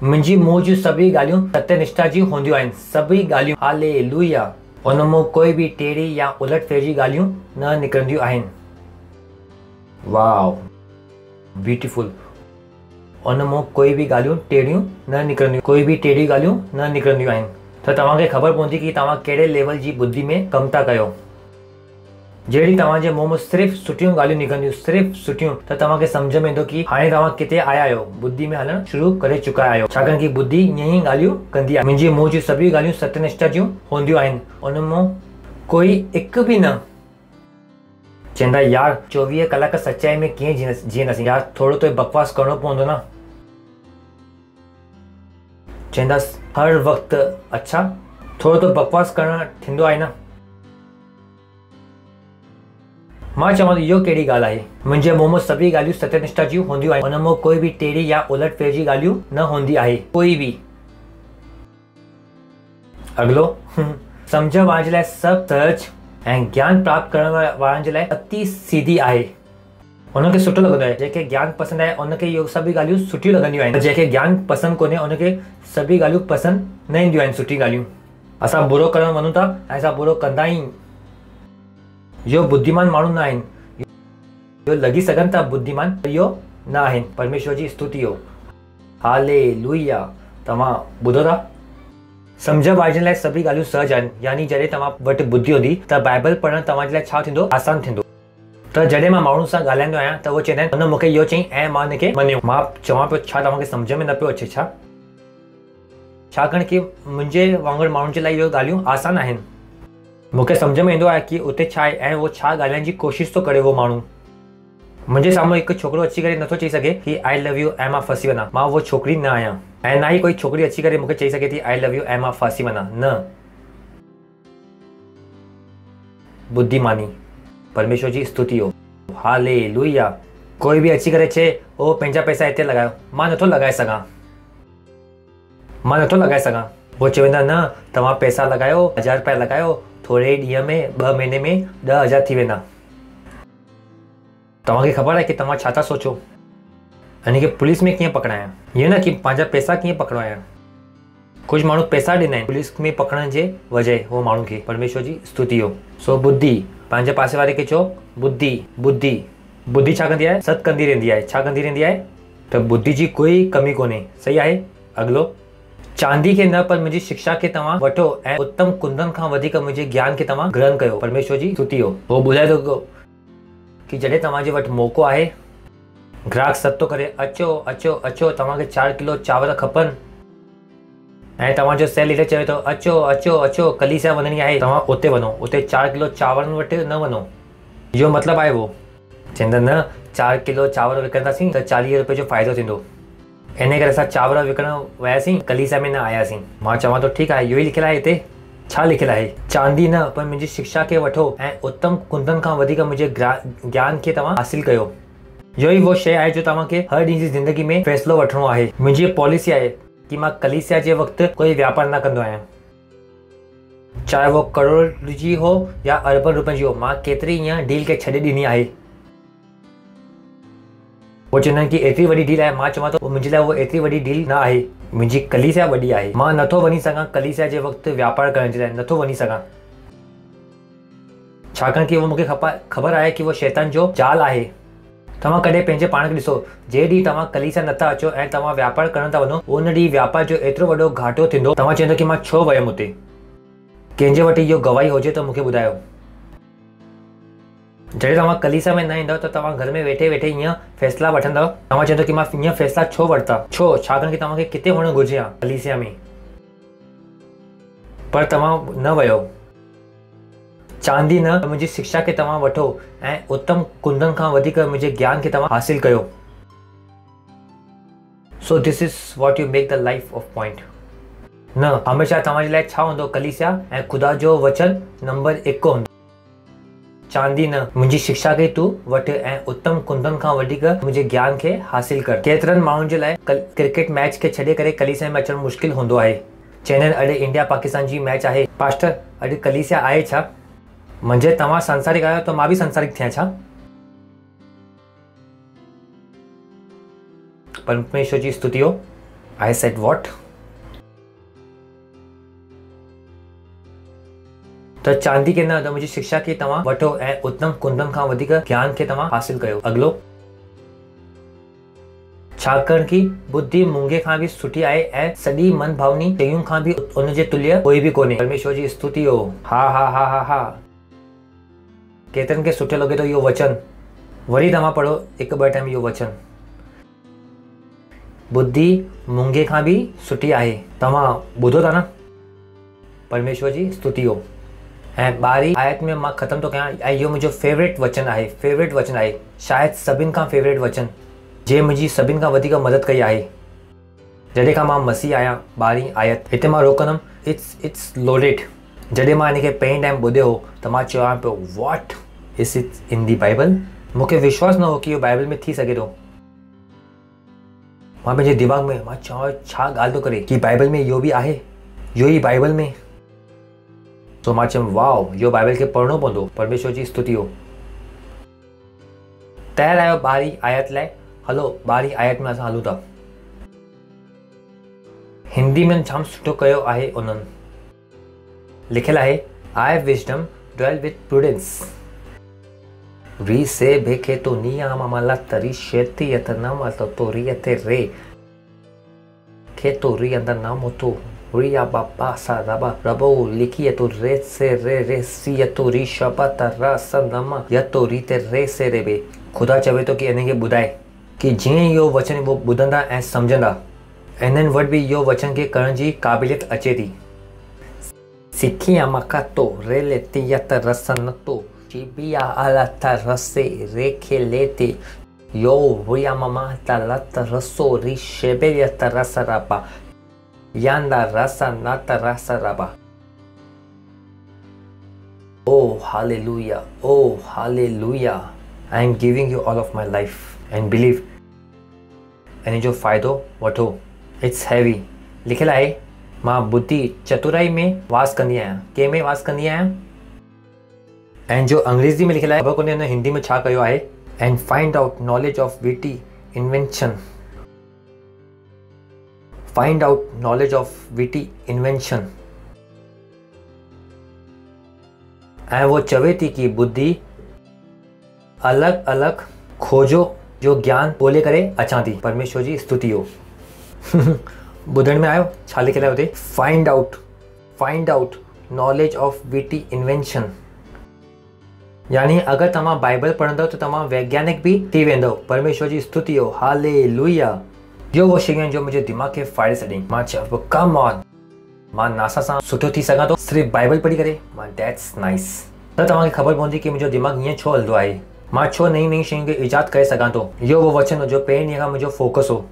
[SPEAKER 7] मुंहिंजी मुंहुं जूं सभई ॻाल्हियूं सत्यनिष्ठा जी हूंदियूं आहिनि। सभई ॻाल्हियूं। हालेलुया। उन मां कोई बि टेढ़ी या उलट फेर जी ॻाल्हियूं न निकिरंदियूं आहिनि। वाव, ब्यूटीफुल। उन मां कोई बि ॻाल्हियूं टेढ़ियूं न निकिरंदियूं, कोई बि टेढ़ी ॻाल्हियूं न निकिरंदियूं आहिनि। त तव्हांखे ख़बर पवंदी कि तव्हां कहिड़े लेवल जी बुद्धि में कमु था कयो। जहिड़ी तव्हांजे मुंहुं मां सिर्फ़ु सुठियूं ॻाल्हियूं निकिरंदियूं, सिर्फ़ु सुठियूं, त तव्हांखे सम्झ में ईंदो कि हाणे तव्हां किथे आया आहियो, बुद्धि में हलणु शुरू करे चुका आहियो। छाकाणि कि बुद्धि ईअं ई ॻाल्हियूं कंदी आहे। मुंहिंजी मुंहुं जूं सभई ॻाल्हियूं सत्यनिष्ठा जूं हूंदियूं आहिनि। उन मां कोई हिकु बि न। चवंदा यार 24 कलाक सचाई में कीअं जीअंदासीं? यार थोरो तो बकवास करणो पवंदो न। चवंदासीं हर वक़्तु। अच्छा, थोरो तो बकवास करणु थींदो आहे न। मां चवां थो इहो कहिड़ी ॻाल्हि आहे? मुंहिंजे मुंहुं मां सभई ॻाल्हियूं सत्यनिष्ठा जूं हूंदियूं आहिनि। उन मां कोई बि टेढ़ी या उलट फेर जी ॻाल्हियूं न हूंदी आहे, कोई बि। अॻिलो, सम्झ वारनि जे लाइ सभु सहज ऐं ज्ञान प्राप्त करण वारनि जे लाइ अति सीधी आहे। उनखे सुठो लॻंदो आहे। जंहिंखे ज्ञान पसंदि आहे उनखे इहो सभई ॻाल्हियूं सुठियूं लॻंदियूं आहिनि। जंहिंखे ज्ञान पसंदि कोन्हे उनखे सभई ॻाल्हियूं पसंदि न ईंदियूं आहिनि। सुठी ॻाल्हियूं। असां बुरो करणु वञूं था ऐं असां बुरो कंदा ई। इहो बुद्धिमान माण्हू न आहिनि। इहो लॻी सघनि था बुद्धिमान, इहो न आहिनि। परमेश्वर जी स्तुति हो। हालेलुया। तव्हां ॿुधो था? सम्झ वारनि जे लाइ सभई ॻाल्हियूं सहज आहिनि। यानी जॾहिं तव्हां वटि बुद्धि हूंदी त बाइबल पढ़णु तव्हांजे लाइ छा थींदो? आसान थींदो। त जॾहिं मां माण्हुनि सां ॻाल्हाईंदो आहियां त उहो चवंदा आहिनि हुन मूंखे इहो चई ऐं मां हिनखे मञियो। मां चवां पियो छा तव्हांखे सम्झ में न पियो अचे छा? छाकाणि कि मुंहिंजे वांगुरु माण्हुनि जे लाइ इहो ॻाल्हियूं आसान आहिनि। मूंखे सम्झ में ईंदो आहे कि उते छा आहे ऐं उहो छा ॻाल्हाइण जी कोशिशि थो करे। उहो माण्हू मुंहिंजे साम्हूं हिकु छोकिरो अची करे नथो चई सघे कि आई लव यू ऐं मां फसी वञा। मां उहो छोकिरी न आहियां। ऐं ना ई कोई छोकिरी अची करे मूंखे चई सघे थी आई लव यू ऐं मां फासी वञा। न। बुद्धिमानी। परमेश्वर जी स्तुति हो। हालेलुया। कोई बि अची करे चए ओ पंहिंजा पैसा हिते लॻायो, मां नथो लॻाए सघां। वो चवंदा न तव्हां पैसा लॻायो, 1000 रुपया लॻायो, थोरे ॾींहं में 2 महीने में 10,000 थी वेंदा। तव्हांखे ख़बर आहे कि तव्हां छा था सोचो? यानी कि पुलिस में कीअं पकड़ायां? ईअं न कि पंहिंजा पैसा कीअं पकड़ायां। कुझु माण्हू पैसा ॾींदा आहिनि पुलिस में पकड़ण जे वजह उहो माण्हू खे। परमेश्वर जी स्तुति हो। सो बुद्धि पंहिंजे पासे वारे खे चओ बुद्धि बुद्धि बुद्धि छा कंदी आहे? सत कंदी रहंदी आहे। छा कंदी रहंदी आहे? त बुद्धि जी कोई कमी कोन्हे। सही आहे। अगलो, चांदी खे न पर मुंहिंजी शिक्षा खे तव्हां वठो ऐं उत्तम कुंदन खां वधीक मुंहिंजे ज्ञान खे तव्हां ग्रहण कयो। परमेश्वर जी स्तुति हो। उहो ॿुधाए थो कि जॾहिं तव्हांजे वटि मौक़ो आहे, ग्राहक सद थो करे, अचो अचो अचो, तव्हांखे 4 किलो चांवर खपनि, ऐं तव्हांजो सेल लीडर चवे थो अचो अचो अचो कलीसिया वञणी आहे, तव्हां उते वञो, उते 4 किलो चांवरनि वटि न वञो। इहो मतिलबु आहे उहो चवंदा न 4 किलो चांवर विकिणंदासीं त 40 रुपए जो फ़ाइदो थींदो। इन करे असां चांवर विकिणण वियासीं, कलीसिया में न आयासीं। मां चवां थो ठीकु आहे, इहो ई लिखियलु आहे हिते। छा लिखियलु आहे? चांदी न पर मुंहिंजी शिक्षा खे वठो ऐं उत्तम कुंदन खां वधीक मुंहिंजे ज्ञान खे तव्हां हासिल कयो। इहो ई उहो शइ आहे जो तव्हांखे हर ॾींहं जी ज़िंदगी में फ़ैसिलो वठिणो आहे। मुंहिंजी पॉलिसी आहे कि मां कलीसिया जे वक़्तु कोई वापार न कंदो आहियां, चाहे वो करोड़ जी हो या अरबनि रुपयनि जी हो। मां केतिरी ईअं डील खे छॾे ॾिनी आहे। वो चवंदा आहिनि कि एतिरी वॾी डील आहे। मां चवां थो मुंहिंजे लाइ उहो एतिरी वॾी डील न आहे। मुंहिंजी कलीसिया वॾी आहे। मां नथो वञी सघां कलीसिया जे वक़्तु वापार करण जे लाइ, नथो वञी सघां, छाकाणि कि उहो मूंखे ख़बर आहे कि उहो शैतान जो जाल आहे। तव्हां कॾहिं पंहिंजे पाण खे ॾिसो, जे ॾींहुं तव्हां कलीसिया नथा अचो ऐं तव्हां वापार करण था वञो, उन ॾींहुं वापार जो एतिरो वॾो घाटो थींदो, तव्हां चवंदो कि मां छो वियुमि हुते। कंहिंजे वटि इहो गवाही हुजे त मूंखे ॿुधायो। जॾहिं तव्हां कलीसिया में न ईंदव त तव्हां घर में वेठे वेठे ईअं फ़ैसिला वठंदव। तव्हां चवंदो कि मां ईअं फ़ैसिला छो वरिता, छो? छाकाणि कि तव्हांखे किथे हुअणु घुरिजे हा कलीसिया में, पर तव्हां न वियो। चांदी न मुंहिंजी शिक्षा खे तव्हां वठो ऐं उत्तम कुंदन खां वधीक मुंहिंजे ज्ञान खे तव्हां हासिल कयो। So this is what you make the life of point. न हमेशह तव्हांजे लाइ छा हूंदो? कलीसिया ऐं ख़ुदा जो वचन नंबर 1 हूंदो। चांदी न, मुंहिंजी शिक्षा खे तूं वठि ऐं उत्तम कुंदन खां वधीक मुंहिंजे ज्ञान खे हासिल कर। केतिरनि माण्हुनि जे लाइ क्रिकेट मैच खे छॾे करे कलीसिया में अचणु मुश्किल हूंदो आहे। चवंदा आहिनि अॼु इंडिया पाकिस्तान जी मैच आहे, पास्टर अॼु कलीसिया आहे छा? मुंहिंजे तव्हां संसारिक आहियो त मां बि संसारिक थियां छा? परमेश्वर जी स्तुति हो। I said what? त चांदी खे न त मुंहिंजी शिक्षा खे तव्हां वठो ऐं उत्तम कुंदन खां वधीक ज्ञान खे तव्हां हासिल कयो। अगलो, छाकाणि कि बुद्धि मूंगे खां बि सुठी आहे ऐं सॼी मन भावनी शयुनि खां बि उनजे तुल्य कोई बि कोन्हे। परमेश्वर जी स्तुति हो। हा हा हा हा हा। केतिरनि खे सुठो लॻे थो इहो वचन। वरी तव्हां पढ़ो 1-2 टाइम इहो वचन। बुद्धि मूंगे खां बि सुठी आहे। तव्हां ॿुधो था न? परमेश्वर जी स्तुति हो। ऐं 12वीं आयत में मां ख़तमु थो कयां, ऐं इहो मुंहिंजो फेवरेट वचन आहे। फेवरेट वचन आहे, शायदि सभिनि खां फेवरेट वचन, जे मुंहिंजी सभिनि खां वधीक मदद कई आहे जॾहिं खां मां मसीह आहियां। 12वीं आयत हिते मां रोकंदुमि। It's loaded. जॾहिं मां हिनखे पहिरीं टाइम ॿुधियो त मां चवां पियो what is it in the Bible. मूंखे विश्वास न हो कि इहो बाइबल में थी सघे थो। मां पंहिंजे दिमाग़ में मां चवां छा ॻाल्हि थो करे कि बाइबल में इहो बि आहे, इहो ई बाइबल में। तो मां चयुमि वाओ, इहो बाइबल खे पढ़णो पवंदो। परमेश्वर जी स्तुति हो। तयारु आहियो 12वीं आयत लाइ? हलो 12वीं आयत में असां हलूं था। हिंदी में जाम सुठो कयो आहे उन्हनि। लिखियलु आहे आई विजडम ड्वेल विथ प्रूडेंस री से भेखे तो निया मामला तरी शेती यतनम तो रियते रे के तो री अंदर नाम तो रिया बाबा सा रबा रबो लिखी तो रे से रे सी तो री शबा तरा सनम य तो री ते रे से रे बे। खुदा चवे तो कि इन्हें ॿुधाए कि जीअं इहो वचन वो ॿुधंदा ऐं सम्झंदा, इन्हनि वटि बि इहो वचन खे करण जी क़ाबिलियत अचे थी। सिखिया मकातो रे लेती यत रसन तो चिबिया अलत रसे रेखे लेते यो हुया ममा तलत रसो री शेबे यत रसराबा Yanda rasa nata rasa raba. Oh hallelujah, oh hallelujah. I am giving you all of my life and believe. And जो फ़ायदो वठो। It's heavy. लिखियलु आहे मां बुद्धि चतुराई में वास कंदी आहियां। कंहिं में वास कंदी आहियां? ऐं जो अंग्रेज़ी में लिखियलु आहे ख़बर कोन्हे हिंदी में छा कयो आहे। And find out knowledge of witty invention. Find out knowledge of witty invention. ऐं वो चवे थी कि बुद्धि अलग अलग खोजो जो ज्ञान ॻोल्हे करे अचां थी। परमेश्वर जी स्तुति हो। ॿुधण में आयो छा लिखियलु आहे हुते? Find out knowledge of witty invention. यानी अगर तव्हां बाइबल पढ़ंदव त तव्हां वैज्ञानिक भी थी वेंदव। परमेश्वर जी स्तुति हो। हालेलुया। यो वो शयूं आहिनि जो मुंहिंजे दिमाग़ खे फाड़े छॾियईं। मां चयो कम ऑन, मां नासा सां सुठो थी सघां थो सिर्फ़ु बाइबल पढ़ी करे। मां दैट्स नाइस। त तव्हांखे ख़बर पवंदी कि मुंहिंजो दिमाग़ हीअं छो हलंदो आहे, मां छो नई नई शयूं खे ईजाद करे सघां थो। इहो वो वचन हो जो पहिरीं ॾींहं खां मुंहिंजो फोकस हो।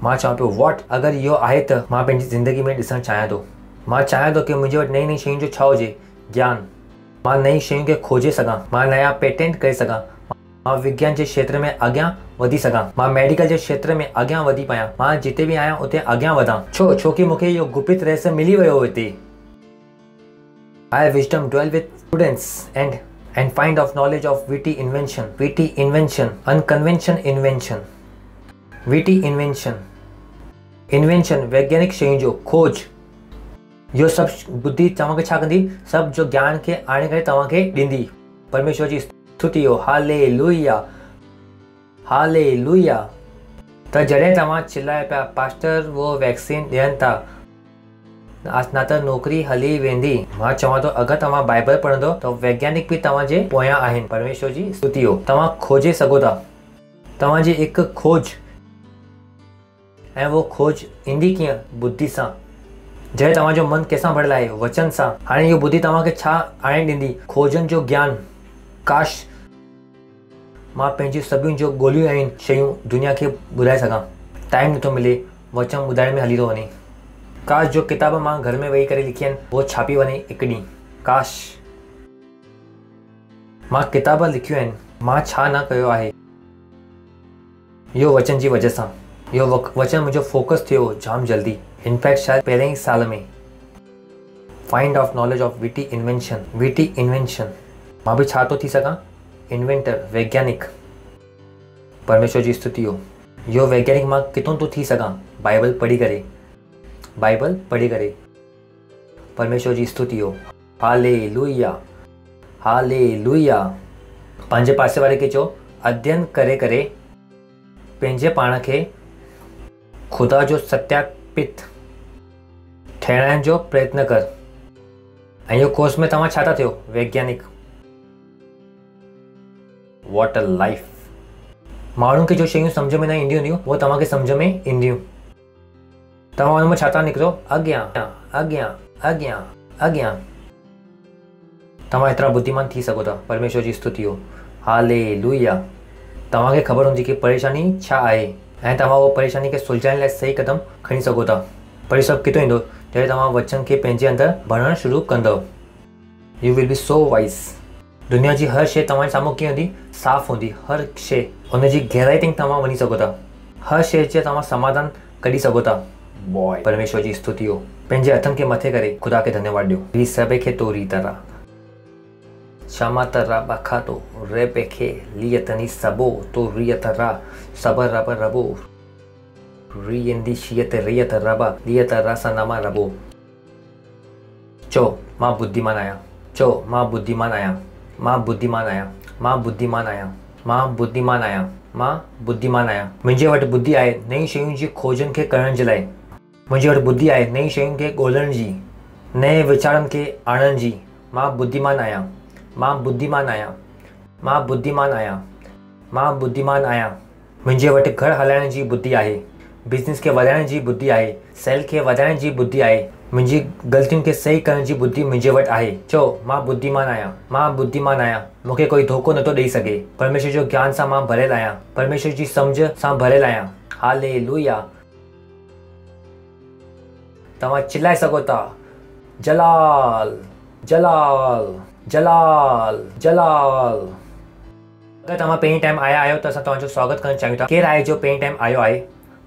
[SPEAKER 7] मां चवां पियो वॉट, अगरि इहो आहे त मां पंहिंजी ज़िंदगी में ॾिसणु चाहियां थो। मां चाहियां थो कि मुंहिंजे वटि नई नई शयुनि जो छा हुजे, ज्ञान। मां नई शयुनि खे खोजे सघां, मां नया पेटेंट करे सघां, मां विज्ञान जे क्षेत्र में अॻियां वधी सघां, मां मेडिकल जे क्षेत्र में अॻियां वधी पायां, मां जिते बि आहियां उते अॻियां वधां। छोकी मूंखे इहो गुपित रहस्य मिली वियो हो हिते। I have wisdom dwell with prudence and find of knowledge of witty invention, unconventional invention, witty invention वैज्ञानिक शयुनि जो खोज। इहो सभु बुद्धि तव्हांखे छा कंदी? सभु जो ज्ञान खे आणे करे तव्हांखे ॾींदी। परमेश्वर जी स्तुति हो। Hallelujah hallelujah. त जॾहिं तव्हां चिल्लाए पिया पास्टर वो वैक्सीन ॾियनि था न त नौकरी हली वेंदी, मां चवां थो अगरि तव्हां बाइबल पढ़ंदो त वैज्ञानिक भी तव्हांजे पोयां आहिनि। परमेश्वर जी स्तुति हो। तव्हां खोजे सघो था। तव्हांजी हिकु खोज, ऐं वो खोज ईंदी कीअं? बुद्धि सां। जॾहिं तव्हांजो मन कंहिंसां भरियलु आहे? वचन सां। हाणे इहो बुद्धि तव्हांखे छा आणे ॾींदी? खोजनि जो ज्ञान। काश मां पंहिंजी सभिनी जो ॻोल्हियूं आहिनि शयूं दुनिया खे ॿुधाए सघां। टाइम नथो मिले, वचन ॿुधाइण में हली थो वञे। काश जो किताब मां घर में वेही करे लिखी आहिनि वो छापी वञे हिकु ॾींहुं। काश मां किताब लिखियूं आहिनि, मां छा न कयो आहे इहो वचन जी वजह सां। इहो वचन मुंहिंजो फोकस थियो जाम जल्दी। इनफैक्ट शायदि पहिरें ई साल में। Find of knowledge of witty invention. मां भी छा थो थी सघां? इन्वेंटर, वैज्ञानिक। परमेश्वर जी स्तुति हो। इहो वैज्ञानिक मां किथों थो थी सघां? बाइबल पढ़ी करे। परमेश्वर जी स्तुति हो। Hallelujah hallelujah. पंहिंजे पासे वारे खे चओ अध्ययन करे करे पंहिंजे पाण खे खुदा जो सत्यापित ठहिराइण जो प्रयत्न कर। ऐं इहो कोर्स में तव्हां छा था थियो? वैज्ञानिक। What a life. माण्हुनि खे जो शयूं सम्झ में न ईंदियूं हूंदियूं उहो तव्हांखे सम्झ में ईंदियूं। तव्हां हुन में छा था निकिरो? अॻियां अॻियां अॻियां अॻियां। तव्हां एतिरा बुद्धिमान थी सघो था। परमेश्वर जी स्तुति हो। हालेलुया। तव्हांखे ख़बर हूंदी कि परेशानी छा आहे ऐं तव्हां उहो परेशानी खे सुलझाइण लाइ सही क़दम खणी सघो था। पर इहो सभु किथां ईंदो? जॾहिं तव्हां वचन खे पंहिंजे अंदरि भरणु शुरू कंदव। You will be so vice. दुनिया जी हर शइ तव्हांजे साम्हूं कीअं हूंदी? साफ़ हूंदी। हर शइ उनजी गहराई ताईं तव्हां वञी सघो था। हर शइ जो तव्हां समाधान कढी सघो था। बॉय परमेश्वर जी स्तुति हो। पंहिंजे हथनि खे मथे करे ख़ुदा खे धन्यवाद ॾियो। ही सभु खे तोरी तरह क्षमा तरा बखा तो रेबे खे लियतनी सबो तो रियत रा सबर रब रबो रियंदी शियत रियत रबा लियत रसा नमा रबो। चो मां बुद्धिमान आहियां। चो मां बुद्धिमान आहियां। मां बुद्धिमान आहियां। मां बुद्धिमान आहियां। मां बुद्धिमान आहियां। मां बुद्धिमान आहियां। मुंहिंजे वटि बुद्धि आहे नई शयुनि जी खोजनि खे करण जे लाइ। मुंहिंजे वटि बुद्धि आहे नई शयुनि खे ॻोल्हण जी, नए वीचारनि खे आणण जी। मां बुद्धिमान आहियां। मां बुद्धिमान आहियां। मां बुद्धिमान आहियां। मां बुद्धिमान आहियां। मुंहिंजे वटि घर हलाइण जी बुद्धि आहे, बिज़नेस खे वधाइण जी बुद्धि आहे, सेल खे वधाइण जी बुद्धि आहे, मुंहिंजी ग़लतियुनि खे सही करण जी बुद्धि मुंहिंजे वटि आहे। चओ मां बुद्धिमान आहियां। मां बुद्धिमान आहियां। मूंखे कोई धोखो नथो ॾेई सघे। परमेश्वर जो ज्ञान सां मां भरियल आहियां। परमेश्वर जी सम्झ सां भरियल आहियां। हालेलुया। तव्हां चिल्लाए सघो था जलाल जलाल जलाल जलाल। अगरि तव्हां पहिरीं टाइम आया आहियो त असां तव्हांजो स्वागत करणु चाहियूं था। केरु आहे जो पहिरीं टाइम आयो आहे?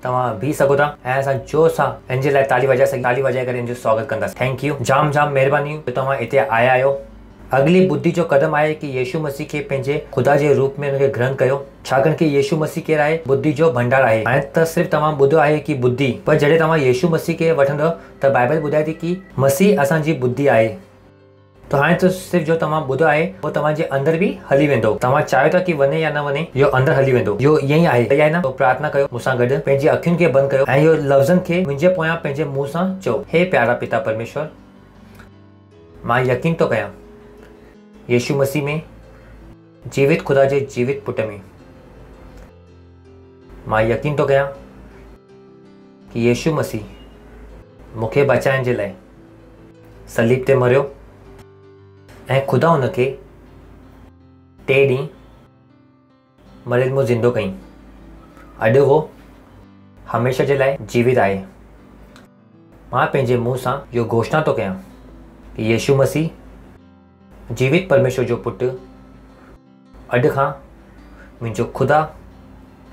[SPEAKER 7] तव्हां बीह सघो था ऐं असां जोर सां इन जे लाइ ताली वॼाए करे इन जो स्वागत कंदासीं। Thank you. जाम जाम महिरबानी तव्हां हिते आया आहियो। अगली बुद्धि जो कदम आहे कि यीशु मसीह खे पंहिंजे ख़ुदा जे रूप में हुनखे ग्रहण कयो। छाकाणि कि यीशु मसीह केरु आहे? बुद्धि जो भंडार आहे। हाणे त सिर्फ़ु तव्हां ॿुधो आहे कि बुद्धि, पर जॾहिं तव्हां यीशु मसीह खे वठंदव त बाइबल ॿुधाए थी कि मसीह असांजी बुद्धि आहे। तो हाणे तो सिर्फ़ जो तव्हां ॿुधो आहे उहो तव्हांजे अंदर बि हली वेंदो। तव्हां चाहियो था कि वञे या न वञे, इहो अंदर हली वेंदो। इहो ईअं ई आहे, सही आहे न? तो प्रार्थना कयो मूंसां गॾु, पंहिंजी अखियुनि खे बंदि कयो ऐं इहो लफ़्ज़नि खे मुंहिंजे पोयां पंहिंजे मुंहं सां चओ। हे प्यारा पिता परमेश्वर, मां यकीन थो कयां यीशु मसीह में, जीवित खुदा जे जीवित पुट में, मां यकीन थो कयां कि यीशु मसीह मूंखे बचाइण जे लाइ सलीब ते मरियो ऐं खुदा हुनखे 3 ॾींहं मरियल मां ज़िंदो कई। अॼु उहो हमेशह जे लाइ जीवित आहे। मां पंहिंजे मुंहं सां इहो घोषणा थो कयां कि यीशु मसीह जीवित परमेश्वर जो पुटु अॼु खां मुंहिंजो खुदा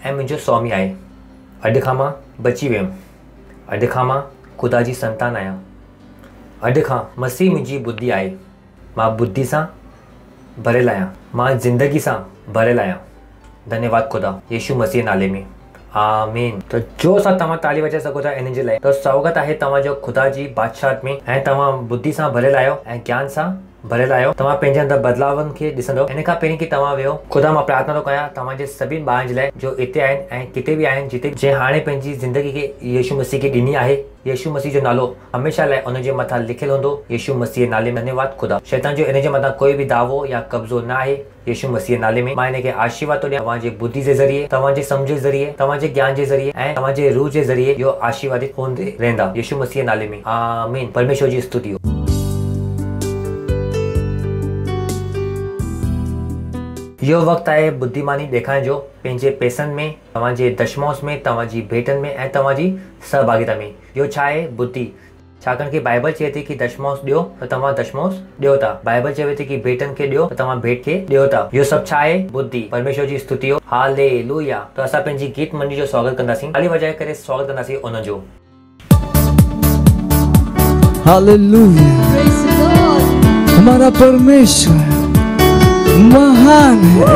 [SPEAKER 7] ऐं मुंहिंजो स्वामी आहे। अॼु खां मां बची वियुमि। अॼु खां मां खुदा जी संतान आहियां। अॼु खां मसीह मुंहिंजी बुद्धि आहे। मां बुद्धि सां भरियल आहियां। मां ज़िंदगी सां भरियल आहियां। धन्यवाद खुदा, यीशु मसीह नाले में, आमीन। तो जो सा तव्हां ताली वजाए सघो था इन जे लाइ। तो स्वागत आहे तव्हांजो खुदा जी बादशाहत में ऐं तव्हां बुद्धि सां भरियल आहियो ऐं ज्ञान सां भरियल आहियो। तव्हां पंहिंजे अंदर बदलावनि खे ॾिसंदो। इन खां पहिरीं कि तव्हां वियो, खुदा मां प्रार्थना थो कयां तव्हांजे सभिनी ॿारनि जे लाइ जो हिते आहिनि ऐं किथे बि आहिनि जिते जंहिं हाणे पंहिंजी ज़िंदगी खे यीशु मसीह खे ॾिनी आहे। यीशु मसीह जो नालो हमेशह लाइ उन जे मथां लिखियलु हूंदो, यीशु मसीह नाले में। धन्यवाद खुदा। शैतान जो इन जे मथां कोई बि दावो या कब्ज़ो न आहे। यीशु मसीह नाले में मां इन खे आशीर्वाद थो ॾियां। तव्हांजे बुद्धि जे ज़रिए, तव्हांजे सम्झ जे ज़रिए, तव्हांजे ज्ञान जे ज़रिए ऐं तव्हांजे रूह जे ज़रिए इहो आशीर्वादित होंदे रहंदा। यीशु मसीह नाले में, आमीन। परमेश्वर जी स्तुति हो। इहो वक़्तु आहे बुद्धिमानी ॾेखारण जो, पंहिंजे पैसनि में, तव्हांजे दशमांश में, तव्हांजी भेटनि में ऐं तव्हांजी सहभागिता में। इहो छा आहे? बुद्धि। छाकाणि कि बाइबल चए थी कि दशमांश ॾियो त तव्हां दशमांश ॾियो था। बाइबल चवे थी कि भेटनि खे ॾियो त तव्हां भेट खे ॾियो था। इहो सभु छा आहे? बुद्धि। परमेश्वर जी स्तुति हो। हालेलुया। तो असां पंहिंजी गीत मंडली जो स्वागत कंदासीं। ताली वजाए करे स्वागत कंदासीं उन जो।
[SPEAKER 3] हालेलुया।
[SPEAKER 2] Praise the Lord.
[SPEAKER 3] हमारा परमेश्वर महान है,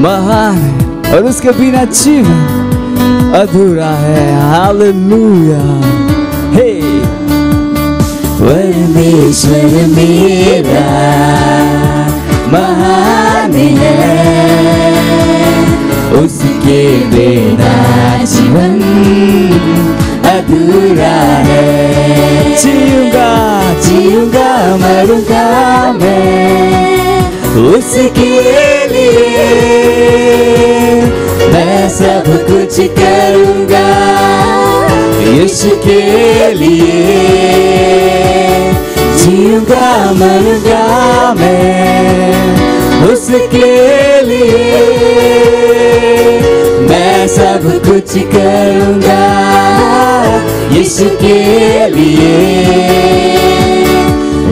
[SPEAKER 3] महान है और उसके बिना जीवन अधूरा है। हालेलुया। हे
[SPEAKER 2] परमेश्वर मेरा महान है, उसके बिना जीवन अधूरा है।
[SPEAKER 3] जीऊंगा
[SPEAKER 2] जीऊंगा मरूंगा मैं उसके लिए, मैं सब कुछ करूंगा यीशु के लिए। जीऊंगा मरूंगा मैं उसके लिए, मैं सब कुछ करूंगा यीशु के लिए।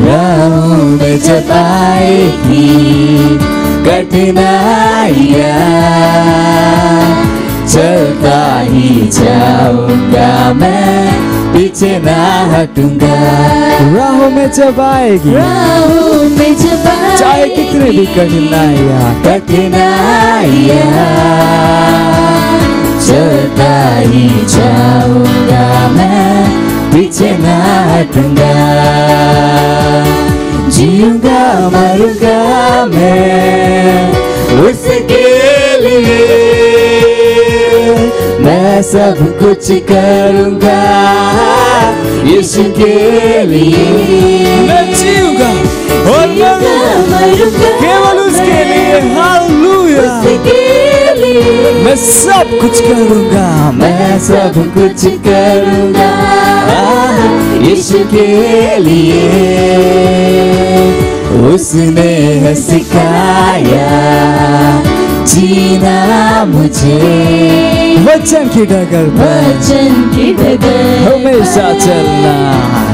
[SPEAKER 2] राहों में जब आएगी कठिनाइयाँ, चलता ही जाऊंगा मैं, पीछे ना हटूंगा।
[SPEAKER 3] राहों में जब आएगी,
[SPEAKER 2] राहों में जब
[SPEAKER 3] चाहे कितनी भी कठिनाइयाँ,
[SPEAKER 2] चलता ही जाऊंगा मैं, पीछे ना हटूंगा। जीऊंगा मरूंगा मैं उसके लिए, मैं सब कुछ करूंगा यीशु के लिए।
[SPEAKER 3] मैं जीऊंगा और मरूंगा केवल उसके लिए। हालेलुया।
[SPEAKER 2] उसके लिए
[SPEAKER 3] मैं सब कुछ करूंगा,
[SPEAKER 2] मैं सब कुछ करूंगा यीशु के लिए। उसने है सिखाया जीना मुझे,
[SPEAKER 3] वचन की डगर पर
[SPEAKER 2] वचन की डगर
[SPEAKER 3] हमेशा चलना,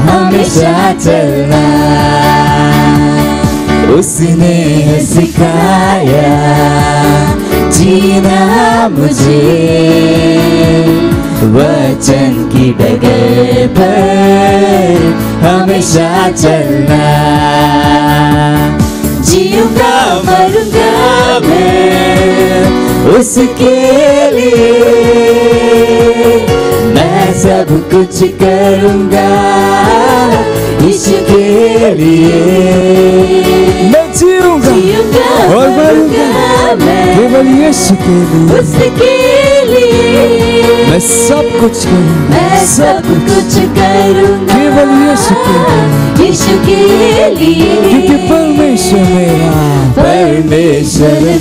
[SPEAKER 2] हमेशा चलना। उसने है सिखाया जीना मुझे, वचन की डगर पर हमेशा चलना। जीऊंगा मरूंगा मैं उसके लिए, मैं सब कुछ करूंगा यीशु के
[SPEAKER 3] लिए मैं जीऊंगा और मरूंगा केवल यीशु के लिए,
[SPEAKER 2] उसके लिए
[SPEAKER 3] मैं सब कुछ करूंगा,
[SPEAKER 2] मैं सब कुछ करूंगा
[SPEAKER 3] केवल यीशु के लिए,
[SPEAKER 2] यीशु के लिए,
[SPEAKER 3] क्योंकि परमेश्वर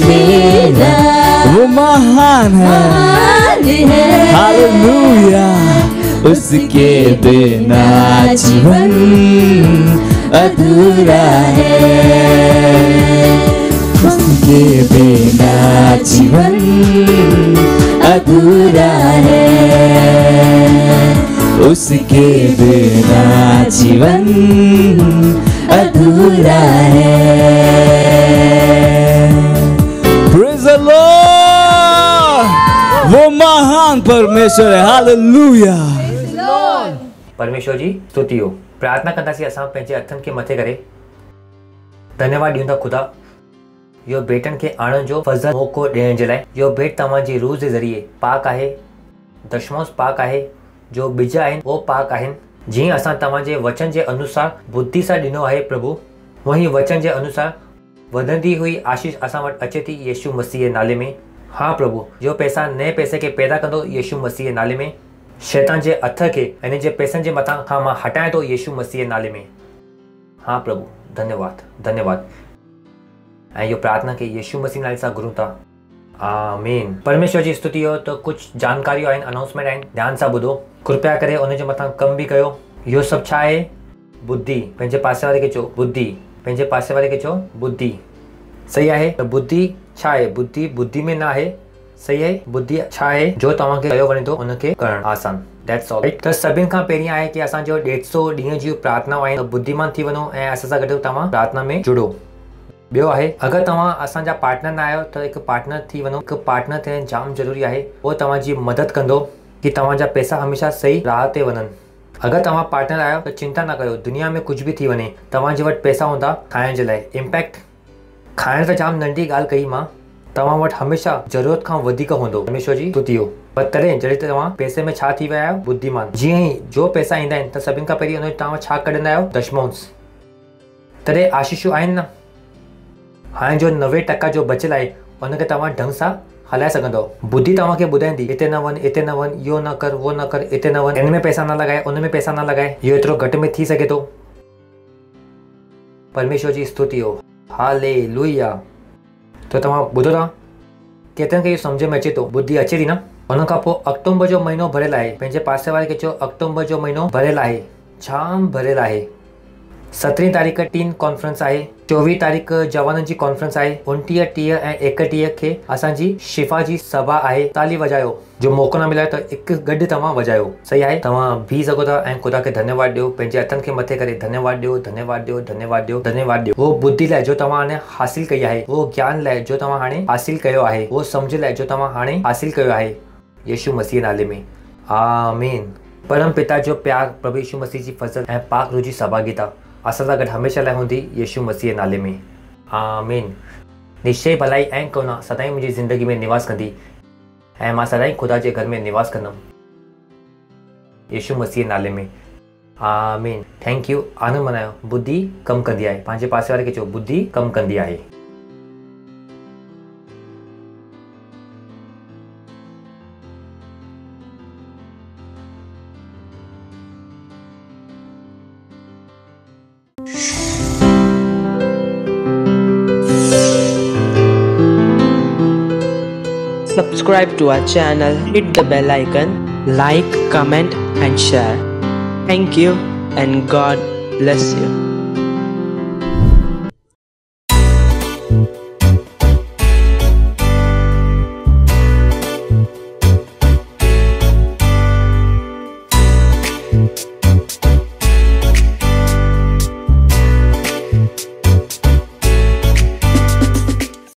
[SPEAKER 3] मेरा वो महान है, हालेलुया। उसके बिना जीवन अधूरा है, उसके बिना जीवन अधूरा है, उसके बिना जीवन अधूरा है। Praise the Lord! वो महान परमेश्वर है, हालेलुया।
[SPEAKER 7] परमेश्वर जी स्तुति हो। प्रार्थना कंदासीं असां पंहिंजे हथनि खे मथे करे धन्यवाद ॾियूं था ख़ुदा इहो भेटनि खे आणण जो फज़ल मौक़ो ॾियण जे लाइ। इहो भेट तव्हांजी रूह जे ज़रिए पाक आहे, दशमोस पाक आहे, जो ॿिज आहिनि उहो पाक आहिनि। जीअं असां तव्हांजे वचन जे अनुसार बुद्धि सां ॾिनो आहे प्रभु, वहीं वचन जे अनुसार वधंदी हुई आशीष असां वटि अचे थी यीशु मसीह जे नाले में। हाँ प्रभु, जो पैसा नए पैसे खे पैदा कंदो यीशु मसीह जे नाले में। शैतान जे हथ खे इन जे पैसनि जे मथां खां मां हटायां थो यीशु मसीह जे नाले में। हाँ प्रभु, धन्यवाद धन्यवाद। ऐं इहो प्रार्थना खे यीशु मसीह नाले सां घुरूं था, आमीन। परमेश्वर जी स्तुति हो। तो कुछ जानकारियूं आहिनि, अनाउंसमेंट आहिनि, ध्यान सां ॿुधो, कृपया करे उन जे मथां कमु बि कयो। इहो सभु छा आहे? बुद्धि। पंहिंजे पासे वारे खे चओ बुद्धि, पंहिंजे पासे वारे खे चओ बुद्धि। सही आहे? त बुद्धि छा आहे? बुद्धि बुद्धि में न आहे, सही आहे? बुद्धि छा आहे? जो तव्हांखे कयो वञे थो उनखे करणु आसान। That's all. त सभिनि खां पहिरीं आहे कि असांजो 150 ॾींहं जी प्रार्थना आहिनि, त बुद्धिमान थी वञो ऐं असां सां गॾु तव्हां प्रार्थना में जुड़ो। ॿियो आहे, अगरि तव्हां असांजा पार्टनर न आहियो त हिकु पार्टनर थी वञो। हिकु पार्टनर थियणु जाम ज़रूरी आहे। उहो तव्हांजी मदद कंदो कि तव्हांजा पैसा हमेशह सही राह ते वञनि। अगरि तव्हां पार्टनर आहियो त चिंता न कयो, दुनिया में कुझु बि थी वञे, तव्हांजे वटि पैसा हूंदा खाइण जे लाइ। इम्पैक्ट खाइण त जाम नंढी ॻाल्हि कई मां, तव्हां वटि हमेशह ज़रूरत खां वधीक हूंदो। परमेश्वर जी स्तुति हो। पर तॾहिं जॾहिं तव्हां पैसे में छा थी विया आहियो? बुद्धिमान। जीअं ई जो पैसा ईंदा आहिनि त सभिनि खां पहिरीं उन तव्हां छा कढंदा आहियो? दशमांश। तॾहिं आशीषूं आहिनि न। हाणे जो 90% जो बचियलु आहे उनखे तव्हां ढंग सां हलाए सघंदव। बुद्धि तव्हांखे ॿुधाईंदी हिते न वञ, हिते न वञ, इहो न कर, उहो न कर, हिते न वञ, हिन में पैसा न लॻाए, उन में पैसा न लॻाए, इहो एतिरो घटि में थी सघे थो। परमेश्वर जी स्तुति हो, हालेलुया। त तव्हां ॿुधो था, केतिरनि खे इहो सम्झ में अचे थो, बुद्धि अचे थी न। उन खां पोइ अक्टूबर जो महीनो भरियलु आहे। पंहिंजे पासे वारे खे चओ अक्टूबर जो महीनो भरियलु आहे, जाम भरियलु आहे। 17 तारीख़ टीन कॉन्फ्रेंस आहे, 24 तारीख़ जवाननि जी कॉन्फ्रेंस आहे, 29, 30 ऐं 31 खे असांजी शिफ़ा जी सभा आहे। ताली वॼायो, जो मौक़ो न मिलायो त हिकु गॾु तव्हां वॼायो। सही आहे? तव्हां बीह सघो था ऐं ख़ुदा खे धन्यवाद ॾियो, पंहिंजे हथनि खे मथे करे धन्यवाद ॾियो, धन्यवाद ॾियो, धन्यवाद ॾियो, धन्यवाद ॾियो। उहो बुद्धि लाइ जो तव्हां हाणे हासिल कई आहे, उहो ज्ञान लाइ जो तव्हां हाणे हासिल कयो आहे, उहो सम्झ लाइ जो तव्हां हाणे हासिल कयो आहे, यीशु मसीह नाले में, आमीन। परम पिता जो प्यार, प्रभु यीशु मसीह जी फज़ल ऐं पाक रूह जी सहभागिता असां सां गॾु हमेशह लाइ हूंदी, यीशु मसीह नाले में, आमीन। निश्चय भलाई ऐं करुणा सदाईं मुंहिंजी ज़िंदगी में निवास कंदी ऐं मां सदाईं ख़ुदा जे घर में निवास कंदुमि, यीशु मसीह नाले में, आमीन। Thank you. आनंद मनायो। बुद्धि कमु कंदी आहे। पंहिंजे पासे वारे खे चओ बुद्धि कमु कंदी आहे।
[SPEAKER 8] Subscribe to our channel, hit the bell icon, like, comment and share. Thank you and God bless you.